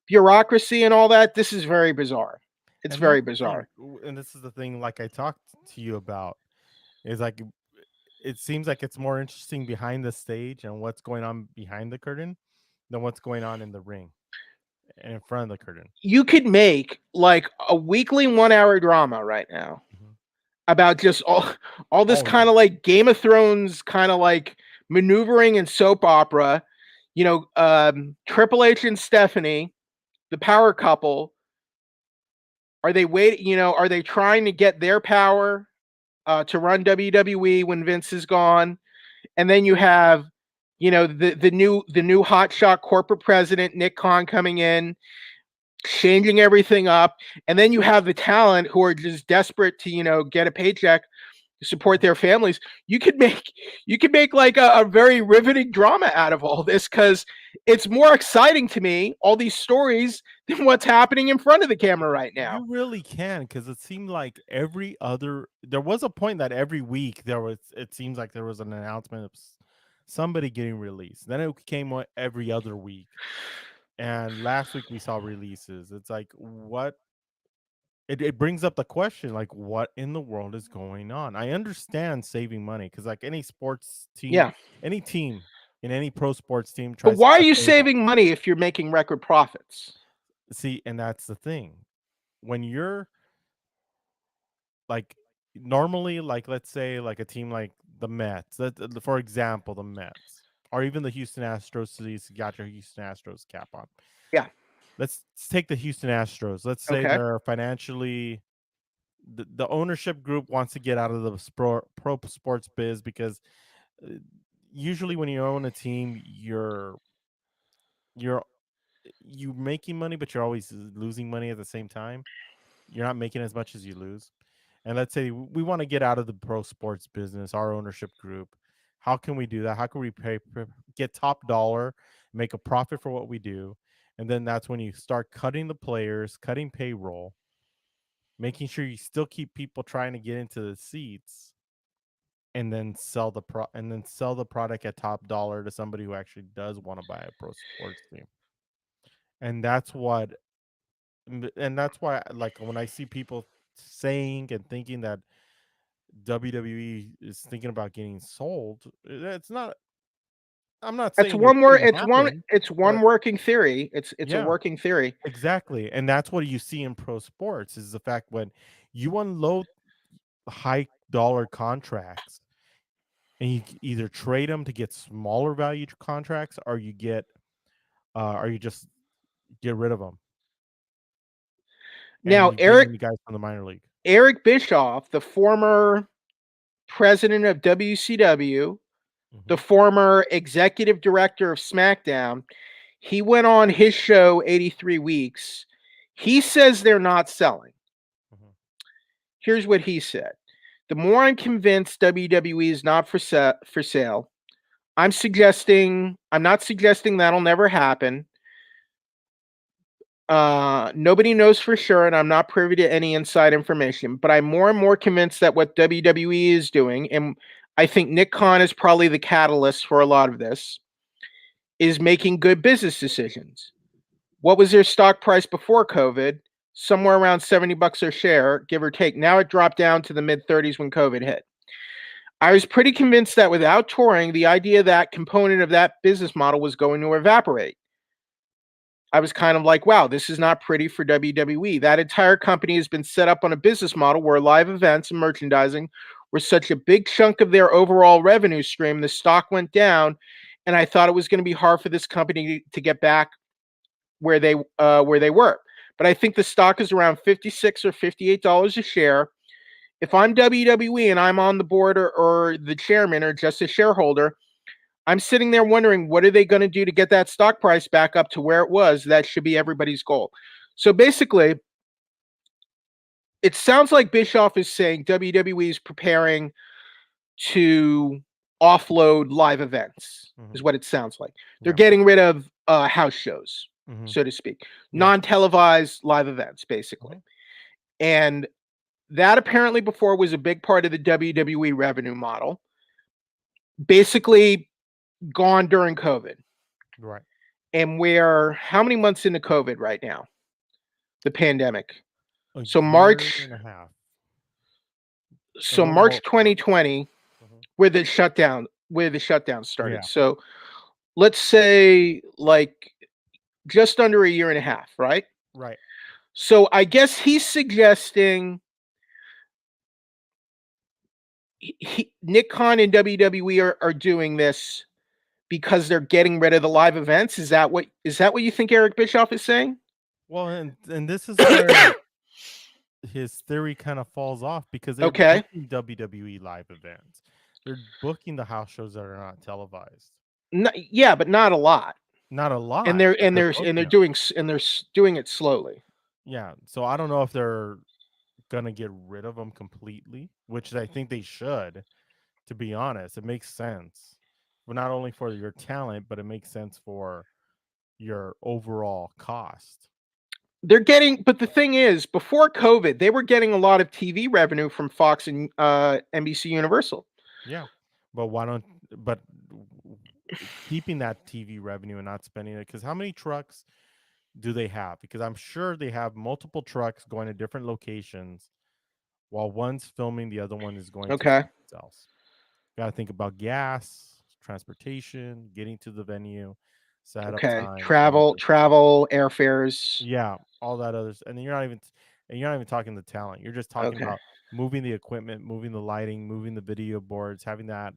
bureaucracy and all that, this is very bizarre. It's And very that's the thing, bizarre. and this is the thing. Like I talked to you about, is like it seems like it's more interesting behind the stage and what's going on behind the curtain than what's going on in the ring and in front of the curtain. You could make like a weekly 1 hour drama right now Mhm. about just all this All of kind it. of like Game of Thrones kind of like maneuvering and soap opera. Triple H and Stephanie, the power couple, are they waiting? Are they trying to get their power to run WWE when Vince is gone? And then you have You know, the new hotshot corporate president Nick Khan coming in, changing everything up, and then you have the talent who are just desperate to, you know, get a paycheck to support their families. You could make like a very riveting drama out of all this, because it's more exciting to me, all these stories, than what's happening in front of the camera right now. You really can, because it seemed like there was a point that every week it seems like there was an announcement of somebody getting released. Then it came every other week. And last week we saw releases. It's like, what? It brings up the question, like, what in the world is going on? I understand saving money, because like any sports team, Yeah. any team in any pro sports team But tries to why are cut you payroll. saving money if you're making record profits? See, and that's the thing. When you're like normally, like let's say like a team like the Mets, for example, the Mets, or even the Houston Astros. So you got your Houston Astros cap on. Yeah. Let's take the Houston Astros. Let's say Okay. they're financially, the ownership group wants to get out of the pro sports biz, because uh, usually when you own a team, you're you making money, but you're always losing money at the same time. You're not making as much as you lose. And let's say we want to get out of the pro sports business, our ownership group. How can we do that? How can we get top dollar, make a profit for what we do? And then that's when you start cutting the players, cutting payroll, making sure you still keep people trying to get into the seats, and then sell the product at top dollar to somebody who actually does want to buy a pro sports team. And that's why, like, when I see people saying and thinking that WWE is thinking about getting sold, it's not. I'm not That's saying it one more. shouldn't happen, It's one but working theory. It's a yeah, working theory. exactly. And that's what you see in pro sports, is the fact when you unload high dollar contracts, and you either trade them to get smaller value contracts, or you just get rid of them and Now, you bring in the guys from the minor league. Eric Bischoff, the former president of WCW, the Hmm. former executive director of SmackDown, he went on his show 83 Weeks. He says they're not selling. Hmm. Here's what he said. The more I'm convinced WWE is not for sale, I'm not suggesting that'll never happen. Nobody knows for sure, and I'm not privy to any inside information, but I'm more and more convinced that what WWE is doing, and I think Nick Khan is probably the catalyst for a lot of this, is making good business decisions. What was their stock price before COVID? Somewhere around $70 a share, give or take. Now it dropped down to the mid 30s when COVID hit. I was pretty convinced that without touring, the idea that component of that business model was going to evaporate. I was kind of like, wow, this is not pretty for WWE. That entire company has been set up on a business model where live events and merchandising were such a big chunk of their overall revenue stream. The stock went down, and I thought it was going to be hard for this company to get back where they were. But I think the stock is around $56 or $58 a share. If I'm WWE and I'm on the board, or the chairman, or just a shareholder, I'm sitting there wondering, what are they going to do to get that stock price back up to where it was? That should be everybody's goal. So basically, it sounds like Bischoff is saying WWE is preparing to offload live events, Hmm. is what it sounds like. They're Yeah. getting rid of house shows, Hmm. so to speak, Yeah. non-televised live events, basically. Hmm. And that apparently before was a big part of the WWE revenue model. Basically gone during COVID. Right. And we're how many months into COVID right now? The pandemic. A So year March, and a half, a so little March more. 2020, Hmm. where the shutdown started. Yeah. So let's say like just under a year and a half, right? Right. So I guess he's suggesting Nick Khan and WWE are doing this because they're getting rid of the live events. Is that what you think Eric Bischoff is saying? Well, and this is where his theory kind of falls off, because they're Okay. booking WWE live events. They're booking the house shows that are not televised. Yeah, but not a lot. Not a lot. And they're but and they're both- and they're yeah. doing doing it slowly. Yeah. So I don't know if they're gonna get rid of them completely, which I think they should. To be honest, it makes sense. But not only for your talent, but it makes sense for your overall cost. They're getting, but the thing is, before COVID, they were getting a lot of TV revenue from Fox and NBC Universal. Yeah. But why don't but keeping that TV revenue and not spending it, because how many trucks do they have? Because I'm sure they have multiple trucks going to different locations while one's filming, the other one is going to Okay. someplace else. Got to think about gas, transportation, getting to the venue, setup Okay. time, all Travel, this stuff. airfares. Yeah, all that others, and then you're not even talking the talent. You're just talking Okay. about moving the equipment, moving the lighting, moving the video boards, having that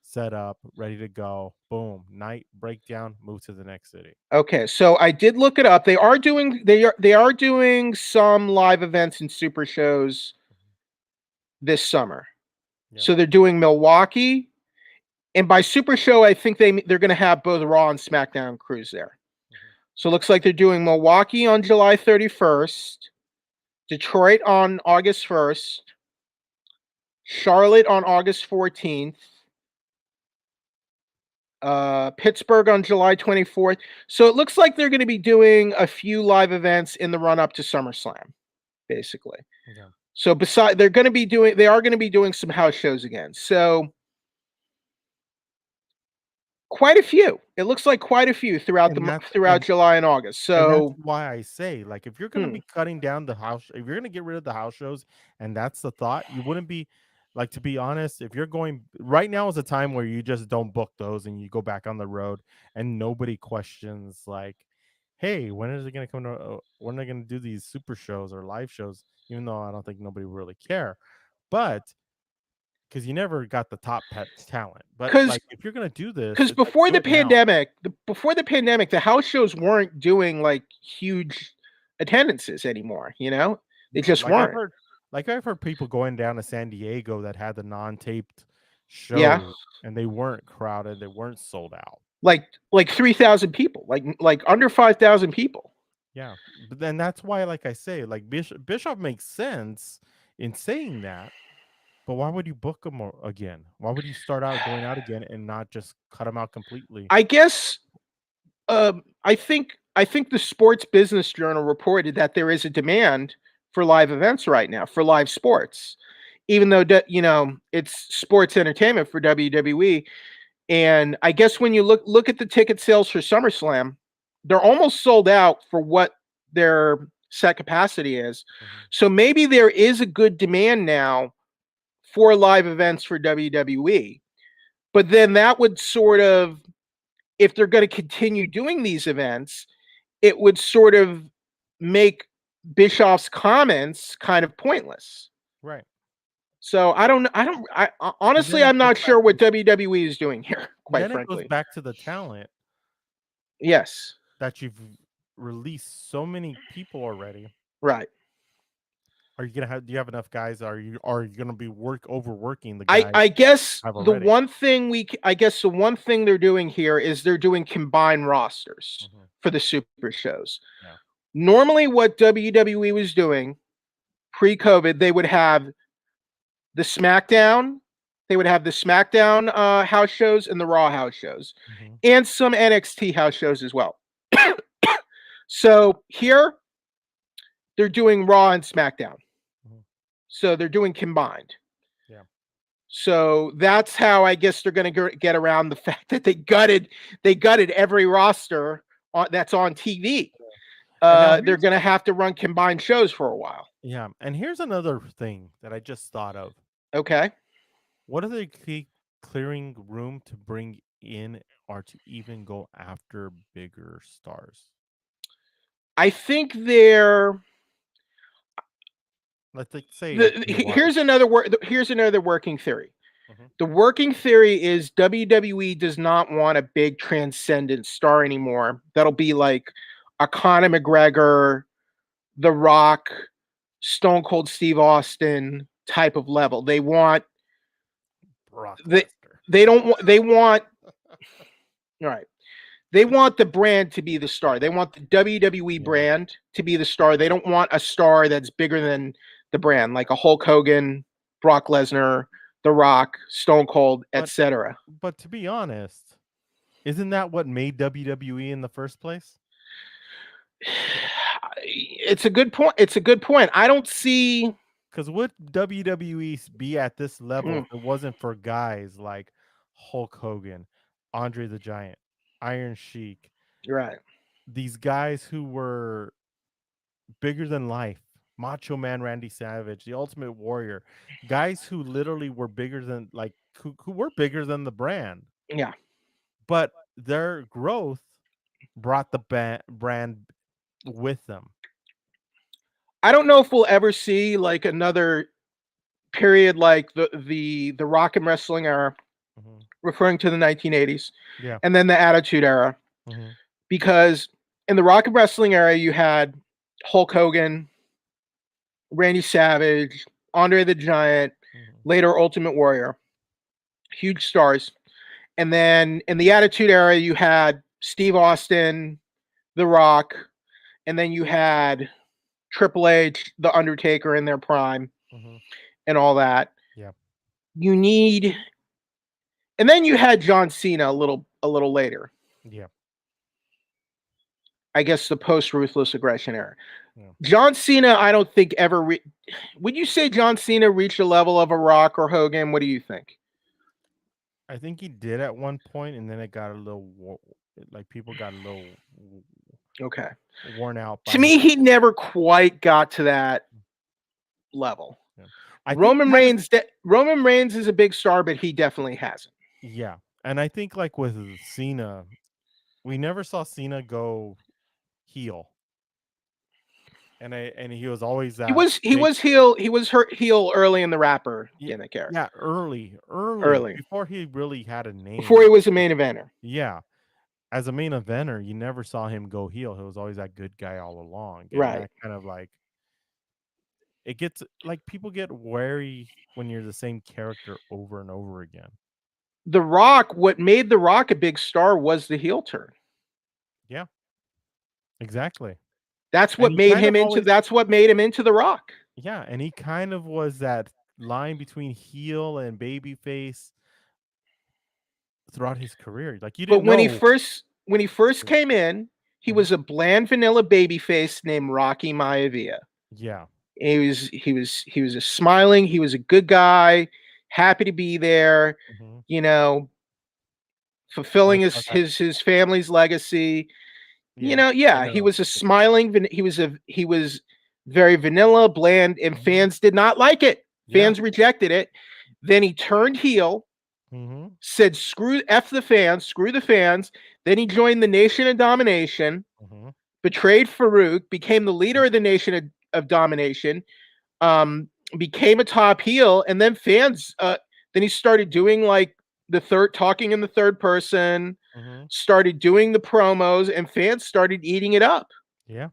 set up, ready to go. Boom, night breakdown, move to the next city. Okay. So I did look it up. They are doing some live events and super shows this summer. Yeah. So they're doing Milwaukee, and by super show, I think they're going to have both Raw and SmackDown crews there. Mhm. So it looks like they're doing Milwaukee on July 31st, Detroit on August 1st, Charlotte on August 14th, Pittsburgh on July 24th. So it looks like they're going to be doing a few live events in the run up to SummerSlam, basically. Yeah. So they are going to be doing some house shows again. So quite a few. It looks like quite a few throughout And that's throughout July and August. and that's So why I say, like, if you're gonna hmm, be cutting down the house, if you're gonna get rid of the house shows, and that's the thought, you wouldn't be like, to be honest, if you're going right now is a time where you just don't book those and you go back on the road and nobody questions like, hey, when is it gonna come to when are they gonna do these super shows or live shows? Even though I don't think nobody would really care, but because you never got the top pet talent. But because like, if you're gonna do this, because it's like do it now. before the pandemic, the house shows weren't doing like huge attendances anymore. They Yeah, just weren't. like I've heard people going down to San Diego that had the non-taped Yeah, shows and they weren't crowded, they weren't sold out. like 3,000 people, like under 5,000 people. Yeah, but then that's why, like I say, like Bischoff makes sense in saying that, but why would you book him again? Why would you start out going out again and not just cut him out completely? I guess I think the Sports Business Journal reported that there is a demand for live events right now for live sports, even though it's sports entertainment for WWE. And I guess when you look at the ticket sales for SummerSlam, they're almost sold out for what their set capacity is. Mhm. So maybe there is a good demand now for live events for WWE. But then that would sort of, if they're going to continue doing these events, it would sort of make Bischoff's comments kind of pointless. Right. So I But then honestly, it I'm goes not back sure what to WWE is doing here, quite then it goes frankly. back to the talent Yes, that you've released so many people already. right. Are you gonna have? Do you have enough guys? Are you gonna be overworking the I guys I guess you have the already? one thing I guess the one thing they're doing here is they're doing combined rosters Mhm. for the super shows. Yeah. Normally, what WWE was doing pre-COVID, they would have the SmackDown house shows and the Raw house shows, Mhm. and some NXT house shows as well. So here they're doing Raw and SmackDown. Mhm. So they're doing combined. Yeah. So that's how I guess they're going to get around the fact that they gutted every roster that's on TV. And now They're here's going to have to run combined shows for a while. yeah, and here's another thing that I just thought of. Okay. What are they clearing room to bring in or to even go after bigger stars? I think they're Let's like say Bray Wyatt. here's another working theory. Mhm. The working theory is WWE does not want a big transcendent star anymore. That'll be like a Conor McGregor, The Rock, Stone Cold Steve Austin type of level. Brock They Lesnar. they don't want they want Right. They want the brand to be the star. They want the WWE brand to be the star. They don't want a star that's bigger than the brand, like a Hulk Hogan, Brock Lesnar, The Rock, Stone Cold, etc. But to be honest, isn't that what made WWE in the first place? It's a good point. It's a good point. I don't see, because would WWE be at this level if it wasn't for guys like Hulk Hogan, Andre the Giant, Iron Sheik, right? These guys who were bigger than life, Macho Man Randy Savage, the Ultimate Warrior, guys who literally were bigger than who were bigger than the brand, Yeah. but their growth brought the brand with them. I don't know if we'll ever see like another period like the Rock and Wrestling era, referring to the 1980s, and then the Attitude Era, because in the Rock and Wrestling era you had Hulk Hogan, Randy Savage, Andre the Giant, later Ultimate Warrior, huge stars, and then in the Attitude Era you had Steve Austin, The Rock, and then you had Triple H, The Undertaker in their prime, and all that. Yeah. You need, and then you had John Cena a little later. Yeah. I guess the post Ruthless Aggression era. Yeah. John Cena, I don't think ever. Would you say John Cena reached a level of a Rock or Hogan? What do you think? I think he did at one point, and then it got a little people got a little worn out. To me, he never quite got to that level. Yeah. Roman Reigns is a big star, but he definitely hasn't. Yeah, and I think like with Cena, we never saw Cena go heel. And he was always that. He was heel. He was hurt heel early in the rapper gimmick era. Yeah, early before he really had a name. Before he was a main eventer. Yeah, as a main eventer, you never saw him go heel. He was always that good guy all along. And right. That kind of like it gets like people get wary when you're the same character over and over again. The Rock, what made The Rock a big star was the heel turn. Yeah, exactly. That's what made him into. That's what made him into The Rock. Yeah, and he kind of was that line between heel and babyface throughout his career. Like you didn't. But when he first came in, he was a bland vanilla babyface named Rocky Maivia. Yeah, he was a smiling. He was a good guy, happy to be there. You know, fulfilling his family's legacy. Yeah. He was a smiling. He was very vanilla, bland, and fans did not like it. Fans rejected it. Then he turned heel, said screw the fans. Then he joined the Nation of Domination, betrayed Farouk, became the leader of the Nation of Domination, became a top heel, and then fans. Then he started doing like talking in the third person. Started doing the promos, and fans started eating it up. Yeah,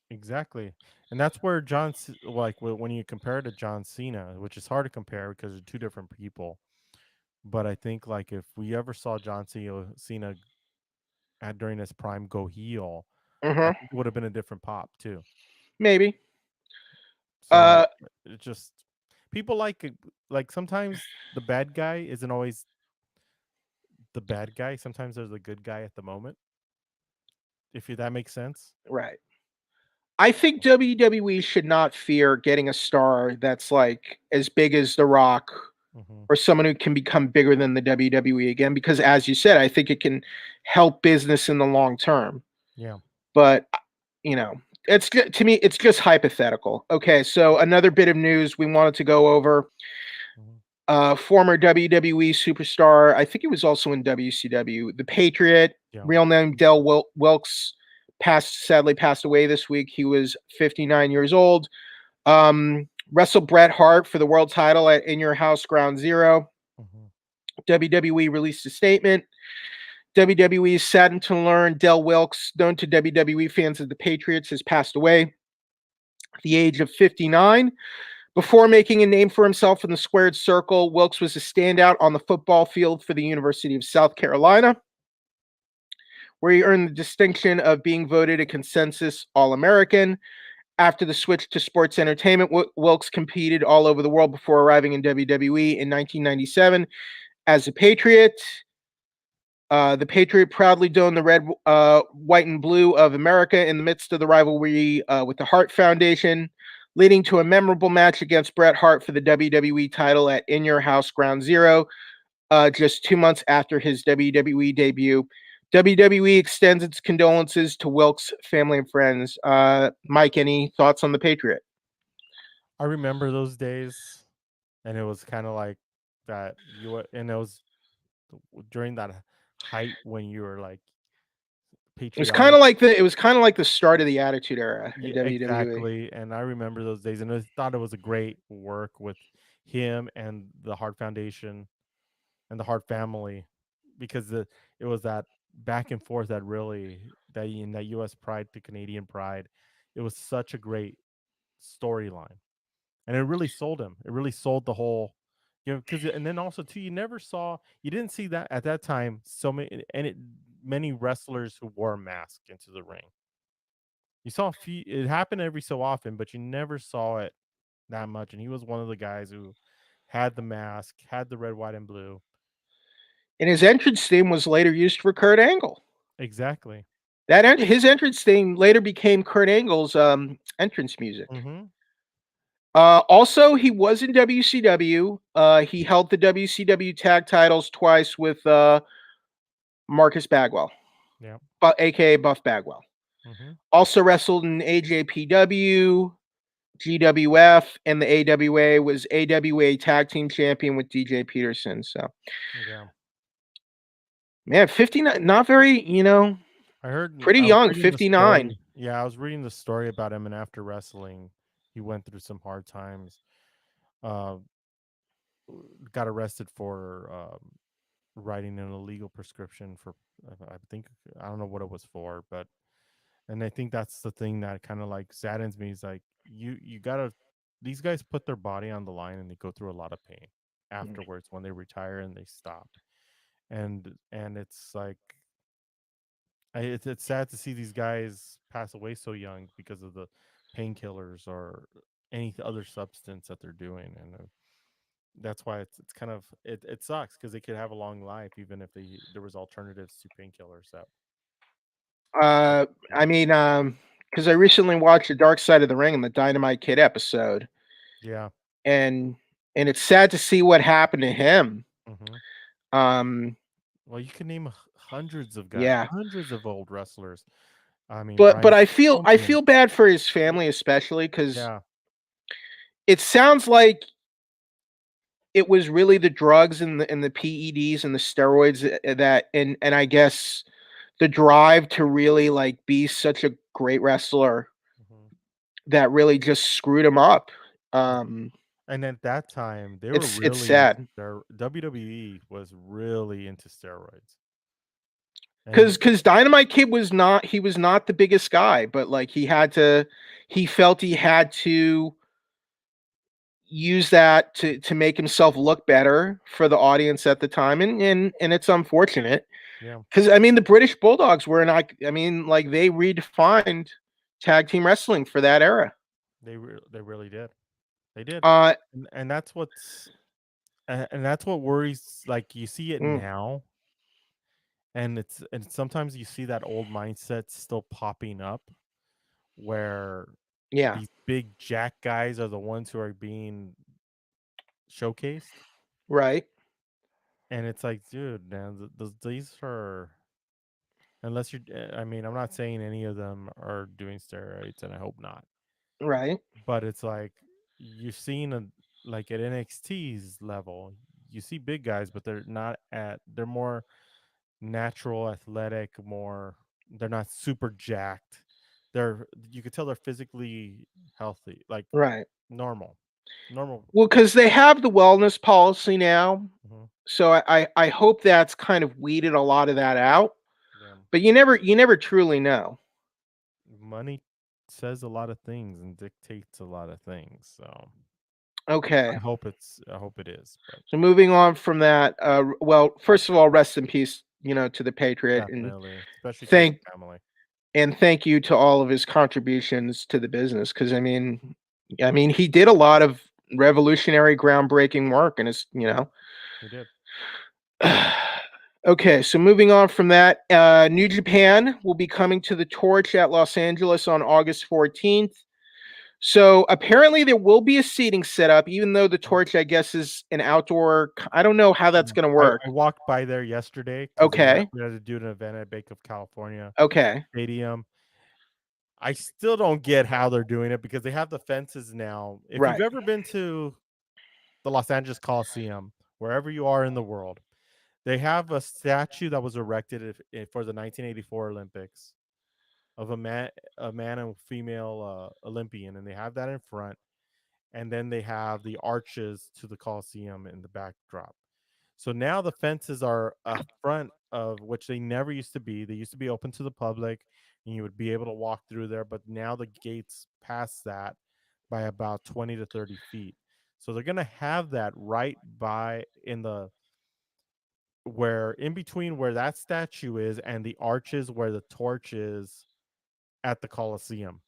exactly. And that's where when you compare it to John Cena, which is hard to compare because they're two different people. But I think like if we ever saw John Cena during his prime go heel, I think it would have been a different pop too. Maybe. So it just people like sometimes the bad guy isn't always the bad guy. Sometimes there's a good guy at the moment. If that makes sense. Right. I think WWE should not fear getting a star that's like as big as The Rock or someone who can become bigger than the WWE again, because as you said, I think it can help business in the long term. Yeah. But, to me, it's just hypothetical. Okay, so another bit of news we wanted to go over. Former WWE superstar, I think he was also in WCW, The Patriot, real name Del Wilkes, sadly passed away this week. He was 59 years old. Wrestled Bret Hart for the world title at In Your House Ground Zero. WWE released a statement. WWE is saddened to learn Del Wilkes, known to WWE fans as The Patriots, has passed away at the age of 59. Before making a name for himself in the squared circle, Wilkes was a standout on the football field for the University of South Carolina, where he earned the distinction of being voted a consensus All-American. After the switch to sports entertainment, Wilkes competed all over the world before arriving in WWE in 1997 as a Patriot. The Patriot proudly donned the red, white, and blue of America in the midst of the rivalry with the Hart Foundation, leading to a memorable match against Bret Hart for the WWE title at In Your House Ground Zero, just 2 months after his WWE debut. WWE extends its condolences to Wilkes' family and friends. Mike, any thoughts on the Patriot? I remember those days, and it was kind of like that. And it was during that height when you were like It was kind patriotic. of like the start of the Attitude Era in Yeah, WWE. exactly. And I remember those days, and I thought it was a great work with him and the Hart Foundation and the Hart family, because it was that back and forth that really that in that U.S. pride to Canadian pride, it was such a great storyline, and it really sold him. It really sold the whole, because and then also too, you didn't see that at that time many wrestlers who wore a mask into the ring. You saw a few, it happened every so often, but you never saw it that much. And he was one of the guys who had the mask, had the red, white, and blue. And his entrance theme was later used for Kurt Angle. Exactly. His entrance theme later became Kurt Angle's entrance music. Mm-hmm. Also, he was in WCW. He held the WCW tag titles twice with Marcus Bagwell, Yeah. aka Buff Bagwell. Mm-hmm. Also wrestled in AJPW, GWF, and the AWA. Was AWA tag team champion with DJ Peterson. So, Yeah. man, 59, not very, pretty I was young, reading the 59. story. Yeah, I was reading the story about him, and after wrestling, he went through some hard times. Uh, got arrested for writing an illegal prescription for, I think, I don't know what it was for, but and I think that's the thing that kind of like saddens me is like you gotta, these guys put their body on the line and they go through a lot of pain afterwards when they retire and they stop, and it's like it's sad to see these guys pass away so young because of the painkillers or any other substance that they're doing, and that's why it's kind of it sucks because they could have a long life even if there was alternatives to painkillers that. Uh, I mean, because I recently watched the Dark Side of the Ring and the Dynamite Kid episode, Yeah. and it's sad to see what happened to him. Hmm. Um, Well, you can name hundreds of guys, yeah, hundreds of old wrestlers. I mean, but Brian I feel Pillman. bad for his family, especially because Yeah. it sounds like it was really the drugs and the PEDs and the steroids that and I guess the drive to really like be such a great wrestler Hmm. that really just screwed him up. Yeah. Um, And at that time, they were it's really into sad. WWE was really into steroids. And Because Dynamite Kid was not, he was not the biggest guy, but like he felt he had to use that to make himself look better for the audience at the time, and it's unfortunate yeah, because I mean the British Bulldogs were not, I mean like they redefined tag team wrestling for that era. they really did. They did. Uh, And that's and that's what worries, like you see it mm, now, and sometimes you see that old mindset still popping up where yeah, these big jack guys are the ones who are being showcased, right, and it's like, dude, man, these are, unless you're, I mean, I'm not saying any of them are doing steroids, and I hope not, right, but it's like you're seeing like at NXT's level, you see big guys, but they're more natural, athletic, more, they're not super jacked. You could tell they're physically healthy, like right. normal, normal. Well, because they have the wellness policy now, Hmm. so I hope that's kind of weeded a lot of that out. Yeah, But you never truly know. money says a lot of things and dictates a lot of things. So Okay. I hope it is, but So moving on from that, well, first of all, rest in peace, to the Patriot, and definitely, especially to his thank family. thank you to all of his contributions to the business. Because I mean, he did a lot of revolutionary, groundbreaking work, and He did. Okay, so moving on from that, New Japan will be coming to the Torch at Los Angeles on August 14th. So apparently there will be a seating setup, even though the Torch, I guess, is an outdoor. I don't know how that's Yeah. going to work. I walked by there yesterday because Okay. we had to do an event at Bank of California Okay. Stadium. I still don't get how they're doing it because they have the fences now. If you've Right. ever been to the Los Angeles Coliseum, wherever you are in the world, they have a statue that was erected for the 1984 Olympics of a man and female Olympian, and they have that in front, and then they have the arches to the Coliseum in the backdrop. So now the fences are a front of which they never used to be. They used to be open to the public, and you would be able to walk through there. But now the gates past that by about 20 to 30 feet. So they're gonna have that right by in the where in between where that statue is and the arches where the torch is at the Coliseum.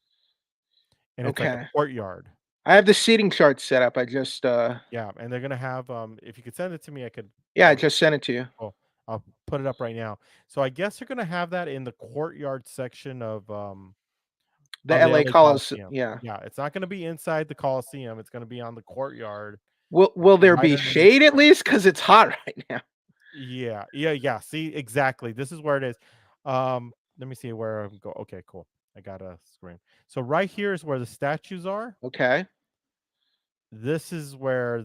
And it's like a Okay. courtyard. I have the seating chart set up. I just Yeah, and they're gonna have if you could send it to me, yeah, I I would just sent it to you. oh, I'll put it up right now. So I guess they're gonna have that in the courtyard section The of the LA LA Coliseum. Coliseum. Yeah. Yeah, it's not gonna be inside the Coliseum. It's gonna be on the courtyard Will there right be underneath shade the at arch. least? Because it's hot right now. Yeah, yeah, yeah. See, exactly. This is where it is. Let me see where I'm go. Okay, cool. I got a screen. So right here is where the statues are. Okay. This is where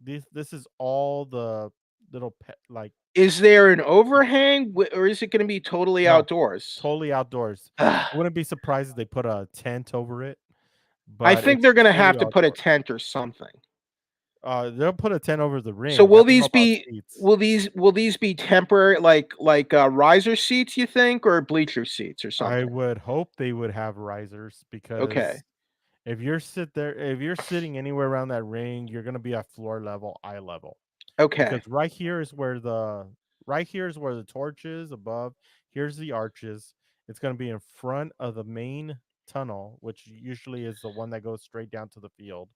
this is all the little like Is there an overhang, or is it going to be totally no, outdoors? totally outdoors. Ugh. I wouldn't be surprised if they put a tent over it, I but think it's they're going to totally have to put a outdoors. tent or something. They'll put a tent over the So ring. That's a lot of seats. will these be temporary, like riser seats? You think, or bleacher seats or I something? would hope they would have risers Okay. because if you're sitting anywhere around that ring, you're gonna be at floor level, eye level. Because Okay. right here is where the torch is above. Here's the arches. It's gonna be in front of the main tunnel, which usually is the one that goes straight down to the field.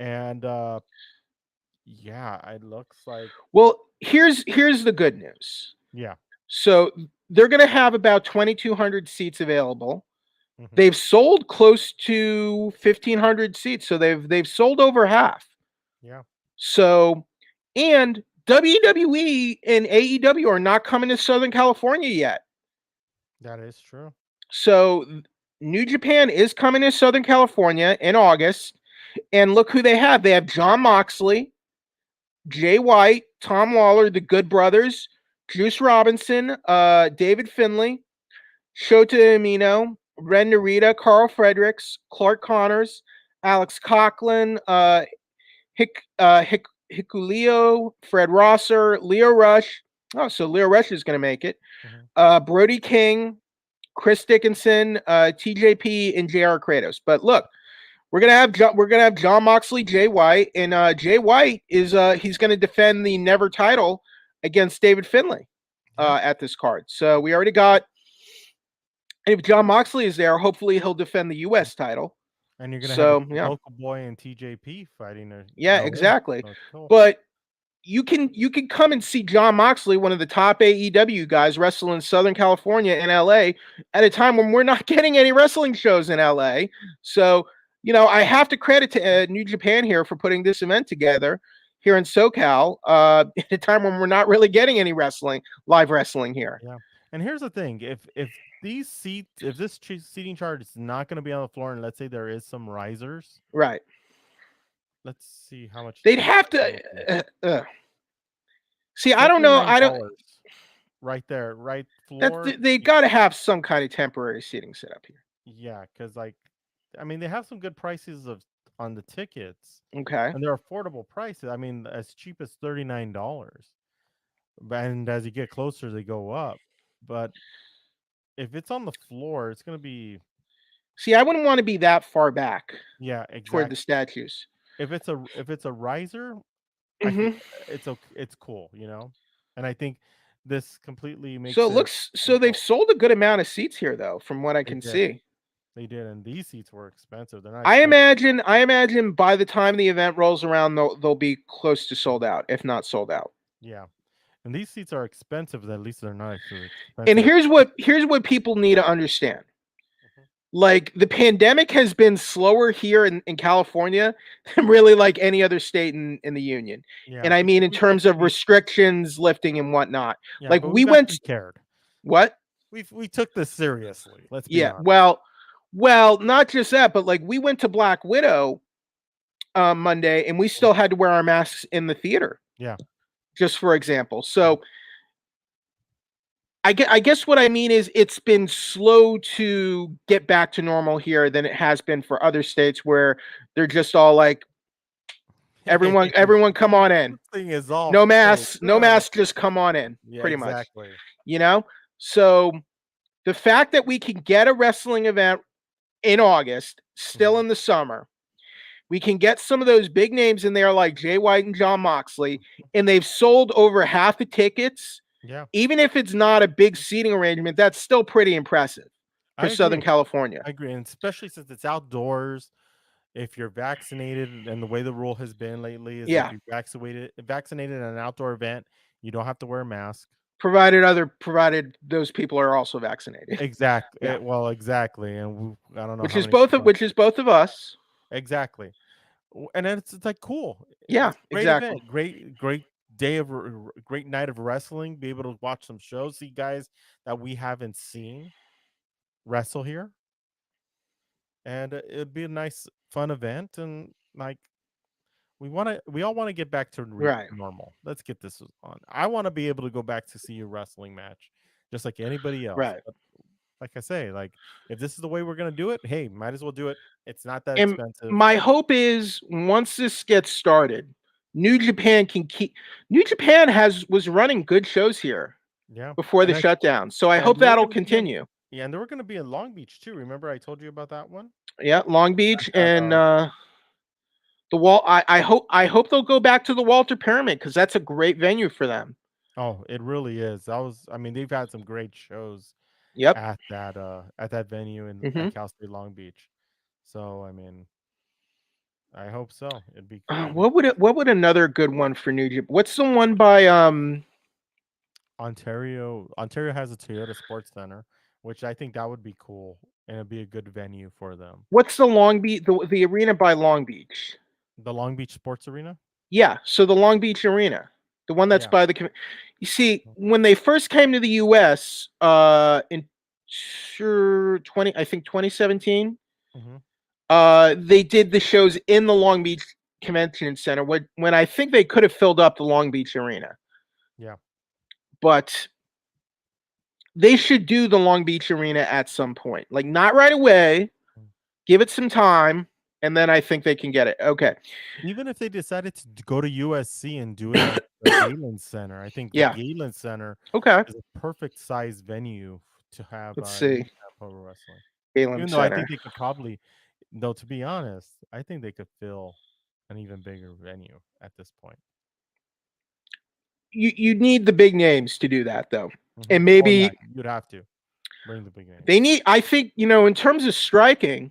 And yeah, it looks like Well, here's the good news. yeah. So they're going to have about 2,200 seats available. Hmm. They've sold close to 1,500 seats, so they've sold over half. Yeah, So, and WWE and AEW are not coming to Southern California yet. that is true. So, New Japan is coming to Southern California in August. And look who they have. They have John Moxley, Jay White, Tom Lawler, the Good Brothers, Juice Robinson, David Finlay, Shota Umino, Ren Narita, Carl Fredericks, Clark Connors, Alex Coughlin, Hikuleo, Fred Rosser, Leo Rush. Oh, so Leo Rush is going to make it. Hmm. Brody King, Chris Dickinson, TJP, and JR Kratos. But look, we're gonna have John Moxley, Jay White, and Jay White is he's going to defend the Never title against David Finlay Yeah, at this card. So we already got. And if John Moxley is there, hopefully he'll defend the U.S. title. and you're gonna have So yeah, Local Boy and TJP fighting to yeah, go in. exactly. So it's cool. But you can come and see John Moxley, one of the top AEW guys, wrestle in Southern California and LA at a time when we're not getting any wrestling shows in LA. So I have to credit to New Japan here for putting this event together here in SoCal at a time when we're not really getting any live wrestling here. Yeah, and here's the thing: if this seating chart is not going to be on the floor, and let's say there is some risers, Right. let's see how much They'd cheaper have that would be. to see. I don't know. I don't. $79 right there, right floor. They got to have some kind of temporary seating set up here. Yeah, because like, I mean, they have some good prices on the tickets, Okay. and they're affordable prices. I mean, as cheap as $39, and as you get closer, they go up. But if it's on the floor, it's gonna be. See, I wouldn't want to be that far back Yeah, toward the exactly. statues. If it's a riser, I can. Hmm. It's okay. It's cool, you know. And I think this completely So makes it it looks so they've simple. sold a good amount of seats here, though, from what I They can did. see. They did, and these seats were expensive. They're not I expensive. imagine. I imagine by the time the event rolls around, they'll be close to sold out, if not sold out. Yeah, and these seats are expensive. But at least they're not actually And expensive. here's what people need to understand. Mhm. Like the pandemic has been slower here in California than really like any other state in the union. Yeah, And I mean because in we've terms of actually. restrictions lifting and whatnot. Yeah, Like but we we've went actually cared. what? We took this seriously. Let's be Yeah, honest. well, not just that, but like we went to Black Widow Monday and we Mhm. still had to wear our masks in the theater, Yeah. just for example. So I guess what I mean is it's been slow to get back to normal here than it has been for other states where they're just all like, everyone come on in. This thing is all No full. masks, no Good. masks, just come on in, Yeah, pretty much. exactly. You know? So the fact that we can get a wrestling event in August, still Mhm. in the summer, we can get some of those big names in there like Jay White and John Moxley, and they've sold over half the tickets. Yeah, Even if it's not a big seating arrangement, that's still pretty impressive for I Southern agree. California. I agree, and especially since it's outdoors. If you're vaccinated, and the way the rule has been lately is if Yeah, you vaccinated at an outdoor event, you don't have to wear a mask. provided those people are also vaccinated. Exactly. Yeah, Well, exactly, and I don't know which how is many both of people. which is both of us. Exactly. And then it's like cool. Yeah, It's a great exactly. event. Great day of great night of wrestling. Be able to watch some shows, see guys that we haven't seen wrestle here, and it'd be a nice, fun event. And like we all want to get back to Right, normal. Let's get this on. I want to be able to go back to see a wrestling match, just like anybody else. right. But like I say, like if this is the way we're gonna do it, hey, might as well do it. It's not that And expensive. my hope is once this gets started, New Japan can keep. New Japan has was running good shows here Yeah, before the and shutdown, so I and hope they were that'll gonna be in. continue. Yeah, and they were gonna be in Long Beach too. Remember I told you about that one? Yeah, Long Beach At and the wall. I hope they'll go back to the Walter Pyramid because that's a great venue for them. Oh, it really is. I mean, they've had some great shows Yep. at that venue in Hmm. at Cal State Long Beach. So I mean, I hope so. It'd be What would another good one for New Japan? What's the one by Ontario has a Toyota Sports Center, which I think that would be cool and it'd be a good venue for them. what's the Long Beach the arena by Long Beach? The Long Beach Sports Arena? Yeah, so the Long Beach Arena, the one that's Yeah. by the. You see, when they first came to the U.S. In sure 20, I think 2017, Hmm. they did the shows in the Long Beach Convention Center when I think they could have filled up the Long Beach Arena, Yeah. but they should do the Long Beach Arena at some point. Like not right away, give it some time, and then I think they can get it. Okay. Even if they decided to go to USC and do it at the Galen Center, I think the Yeah. Galen Center Okay. is a perfect size venue to have Let's New see. Japan Pro Wrestling. Galen Even though I Center. think they could probably, though, to be honest, I think they could fill an even bigger venue at this point. You need the big names to do that though. Hmm. And Oh yeah, maybe you'd have to bring the big names. they need I think, in terms of striking,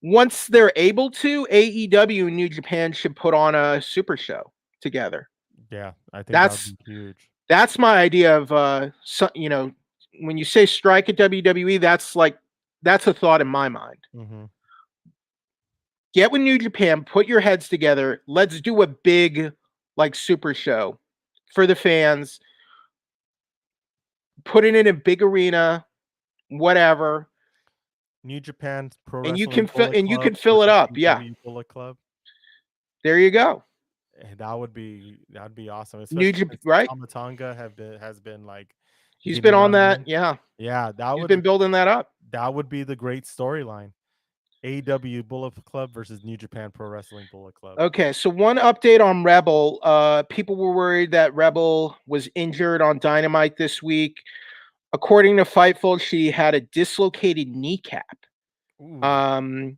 once they're able to, AEW and New Japan should put on a super show together. Yeah, I think that would That's be huge. that's my idea of when you say strike at WWE, that's a thought in my mind. Hmm. Get with New Japan, put your heads together. Let's do a big like super show for the fans. Put it in a big arena, whatever, New Japan Pro and Wrestling Bullet you Club can fill it versus up. Yeah, EW Bullet Club. there you go. That'd be awesome, New especially Japan, since right? Tama Tonga has been like He's been getting on on that. there. Yeah, Yeah, he's been building that up. that would be the great storyline. AW Bullet Club versus New Japan Pro Wrestling Bullet Club. Okay, so one update on Rebel. People were worried that Rebel was injured on Dynamite this week. According to Fightful, she had a dislocated kneecap. Ooh.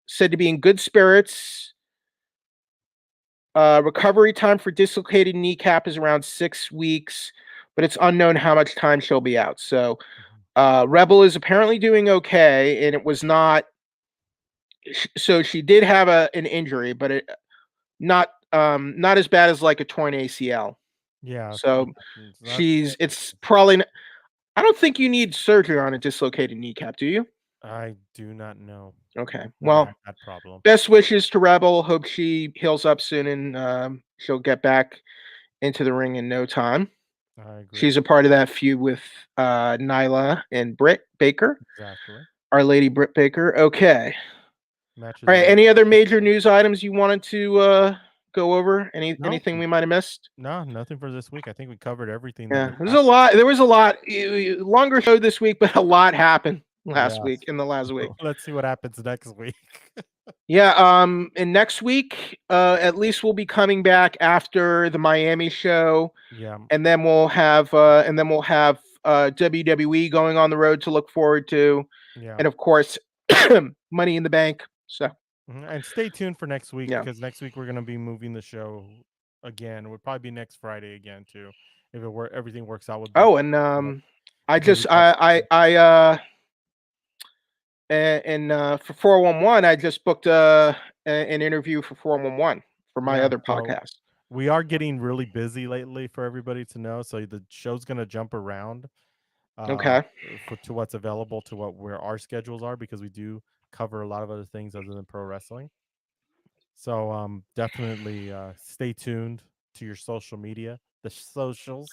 Said to be in good spirits. Recovery time for dislocated kneecap is around 6 weeks, but it's unknown how much time she'll be out. So Rebel is apparently doing okay, and it was not. So she did have an injury, but it not as bad as like a torn ACL. Yeah. So That's it's probably. I don't think you need surgery on a dislocated kneecap, do you? I do not know. Okay. Never Well, had that problem. best wishes to Rebel. Hope she heals up soon and she'll get back into the ring in no time. I agree. She's a part of that feud with Nyla and Britt Baker, Exactly. Our Lady Britt Baker. Okay. Matches All right. are Any other major news items you wanted to go over? no, Anything we might have missed? no, nothing for this week. I think we covered everything that Yeah, we there's have. a lot. There was a lot longer show this week, but a lot happened last Yes. week in the last week. Let's see what happens next week. Yeah, and next week, at least we'll be coming back after the Miami show, Yeah. and then we'll have WWE going on the road to look forward to, Yeah. and of course, Money in the Bank. So And stay tuned for next week yeah. because next week we're gonna be moving the show again. It would probably be next Friday again too, if everything works out with both. Oh, and I Maybe just that's and for 411, I just booked an interview for 411 for my yeah. other So podcast. we are getting really busy lately for everybody to know. So the show's gonna jump around Okay. to what's available to where our schedules are because we do cover a lot of other things other than pro wrestling. So definitely stay tuned to your social media, the socials.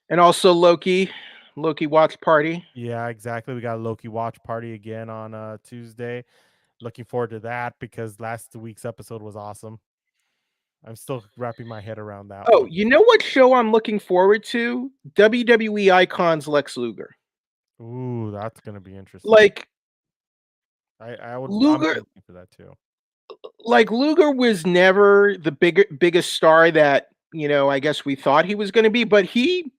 And also Loki watch party. Yeah, exactly. We got a Loki watch party again on Tuesday. Looking forward to that because last week's episode was awesome. I'm still wrapping my head around that Oh, one. you know what show I'm looking forward to? WWE Icons Lex Luger. Ooh, that's gonna be interesting. Like I'm Luger, looking for that too. like Luger was never the biggest star that I guess we thought he was going to be, but he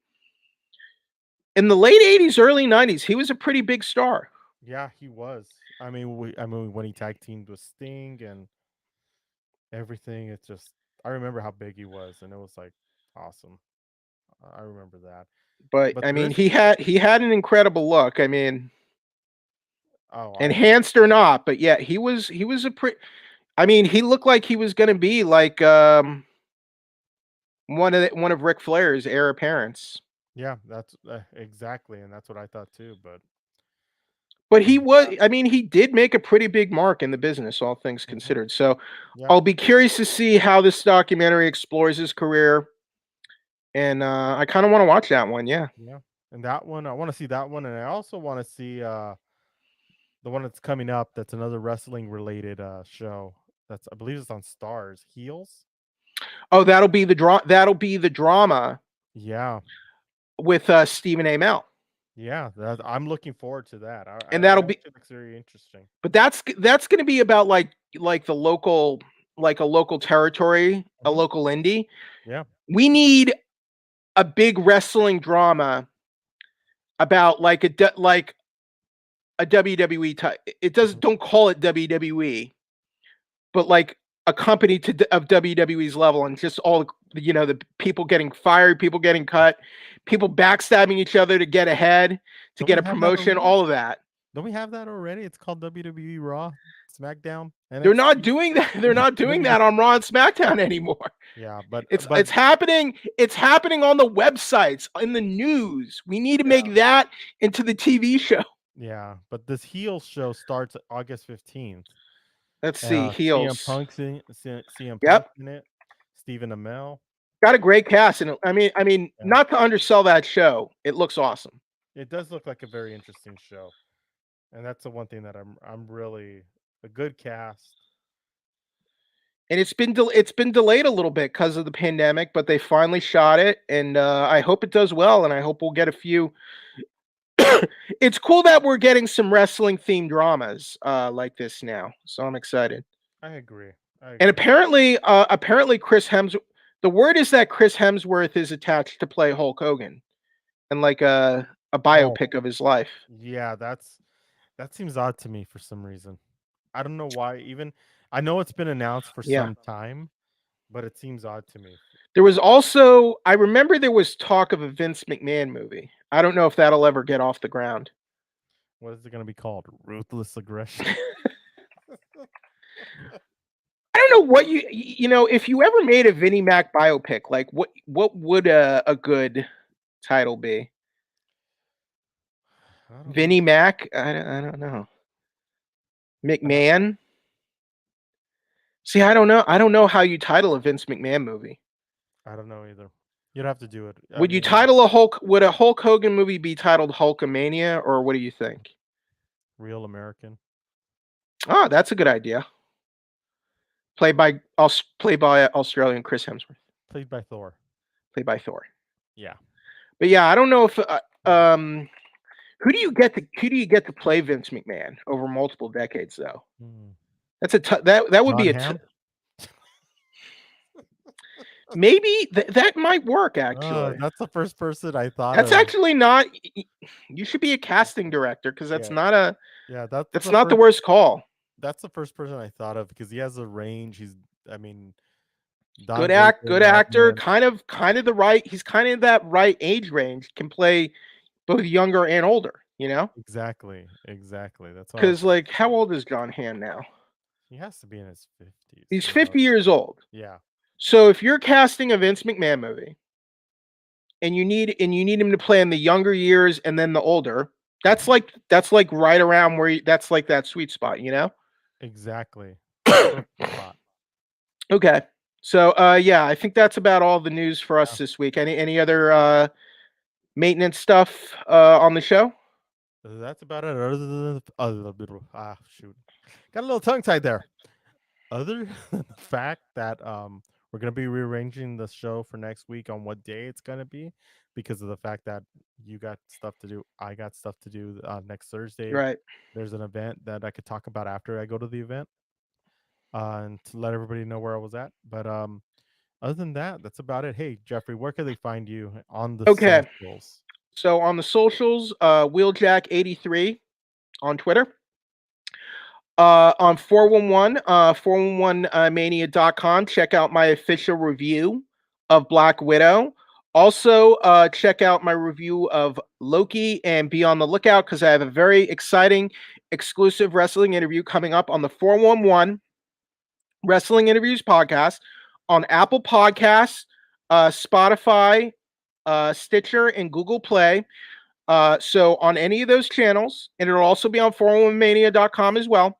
in the late '80s, early '90s, he was a pretty big star. Yeah, he was. I mean when he tag teamed with Sting and everything, it's just I remember how big he was and it was like awesome. I remember that. But But I there mean, is he had an incredible look. I mean, oh, I enhanced or not, but yeah, he was a pretty. I mean, he looked like he was going to be like one of Ric Flair's heir apparents. yeah, that's exactly, and that's what I thought too. But But he was. I mean, he did make a pretty big mark in the business, all things mhm, considered. So yeah, I'll be curious to see how this documentary explores his career, and I kind of want to watch that one. Yeah. yeah, and that one I want to see that one, and I also want to see the one that's coming up. That's another wrestling related show. That's I believe it's on Stars. Heels. Oh, That'll be the drama Yeah, with Stephen Amell, yeah, I'm looking forward to that. and That that'll be. actually looks very interesting. But that's going to be about like the local, like a local territory, a Hmm. local indie. Yeah, We need a big wrestling drama about like a WWE type. It does mhm. don't call it WWE, but like a company of WWE's level, and just all the people getting fired, people getting cut, people backstabbing each other to get ahead, to Don't get we a have that promotion, already? all of that. Don't we have that already? It's called WWE Raw, SmackDown, They're not NXT. doing that. They're not doing that on Raw and SmackDown anymore. Yeah, It's happening. It's happening on the websites, in the news. We need to yeah, make that into the TV show. yeah, but this heel show starts August 15th. Let's see. CM Heels. Punk's CM Yep. Punk's in it. Stephen Amell. Got a great cast, and I mean, Yeah, not to undersell that show. It looks awesome. it does look like a very interesting show, and that's the one thing that I'm really a good cast. And it's been delayed a little bit because of the pandemic, but they finally shot it, and I hope it does well, and I hope we'll get a few. It's cool that we're getting some wrestling themed dramas like this now, so I'm excited. I agree. I And agree. apparently, Chris Hemsworth. The word is that Chris Hemsworth is attached to play Hulk Hogan, and like a Oh, biopic of his life. yeah, that's That seems odd to me for some reason. I don't know why. Even I know it's been announced for Yeah. some time, but it seems odd to me. There was also, I remember there was talk of a Vince McMahon movie. I don't know if that'll ever get off the ground. What is it going to be called? Ruthless Aggression. I don't know what you know, if you ever made a Vinnie Mac biopic, like what would a good title be? I don't Vinnie know. Mac? I don't know. McMahon? See, I don't know. I don't know how you title a Vince McMahon movie. I don't know either. You'd have to do it. I Would you mean, title a Hulk? Would a Hulk Hogan movie be titled Hulkamania, or what do you think? Real American. Oh, that's a good idea. Played by Australian Chris Hemsworth. Played by Thor. Played by Thor. Yeah. But yeah, I don't know if who do you get to play Vince McMahon over multiple decades though? That's that would John be Hamm? maybe that might work actually. That's the first person I thought That's of. actually not. You should be a casting director because that's Yeah. not a. Yeah, that's not the worst call. That's the first person I thought of because he has a range. I mean, Good actor, kind of the right. He's kind of that right age range. Can play both younger and older. You know. Exactly. That's because like, how old is John Hamm now? He has to be in his 50s. He's 50 years old. Yeah. So if you're casting a Vince McMahon movie, and you need him to play in the younger years and then the older, that's like right around where that's like that sweet spot, you know? Exactly. Spot. Okay. So yeah, I think that's about all the news for us this week. Any other maintenance stuff on the show? That's about it. Shoot. Got a little tongue tied there. Other than the fact that we're gonna be rearranging the show for next week on what day it's gonna be, because of the fact that you got stuff to do, I got stuff to do next Thursday. Right. There's an event that I could talk about after I go to the event, and to let everybody know where I was at. But other than that, that's about it. Hey, Jeffrey, where can they find you on the socials? So on the socials, Wheeljack83 on Twitter. On 411mania.com, check out my official review of Black Widow. Also, check out my review of Loki and be on the lookout because I have a very exciting exclusive wrestling interview coming up on the 411 Wrestling Interviews podcast on Apple Podcasts, Spotify, Stitcher, and Google Play. So on any of those channels, and it'll also be on 411mania.com as well.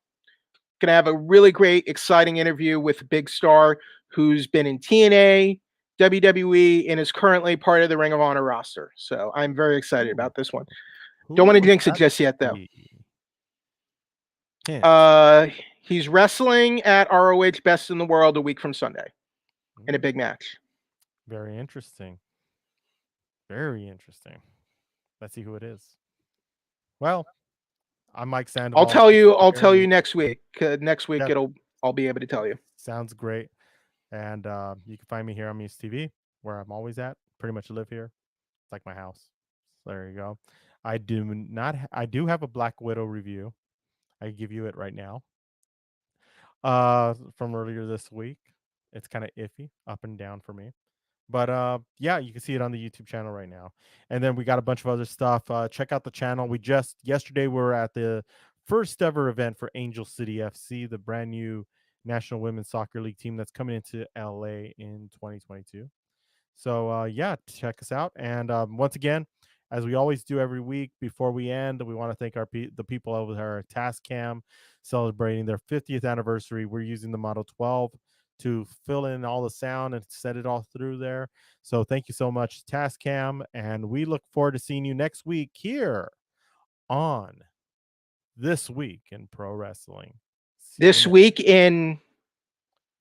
Gonna have a really great, exciting interview with a big star who's been in TNA, WWE, and is currently part of the Ring of Honor roster. So I'm very excited about this one. Don't want to jinx it just yet, though. He's wrestling at ROH Best in the World a week from Sunday in a big match. Very interesting. Very interesting. Let's see who it is. Well, I'm Mike Sandoval. I'll tell you next week. Next week I'll be able to tell you. Sounds great. And you can find me here on MUSE TV, where I'm always at. Pretty much live here. It's like my house. So there you go. I do have a Black Widow review. I give you it right now. From earlier this week. It's kind of iffy, up and down for me. But yeah, you can see it on the YouTube channel right now. And then we got a bunch of other stuff. Check out the channel. Yesterday we were at the first ever event for Angel City FC, the brand new National Women's Soccer League team that's coming into LA in 2022. So yeah, check us out. And once again, as we always do every week before we end, we want to thank the people over there at Tascam celebrating their 50th anniversary. We're using the Model 12 to fill in all the sound and set it all through there. So thank you so much, Tascam, and we look forward to seeing you next week here on This Week in Pro Wrestling. This week in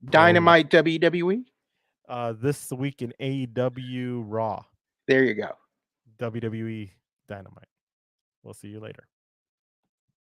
Dynamite WWE? This week in AEW Raw. There you go. WWE Dynamite. We'll see you later.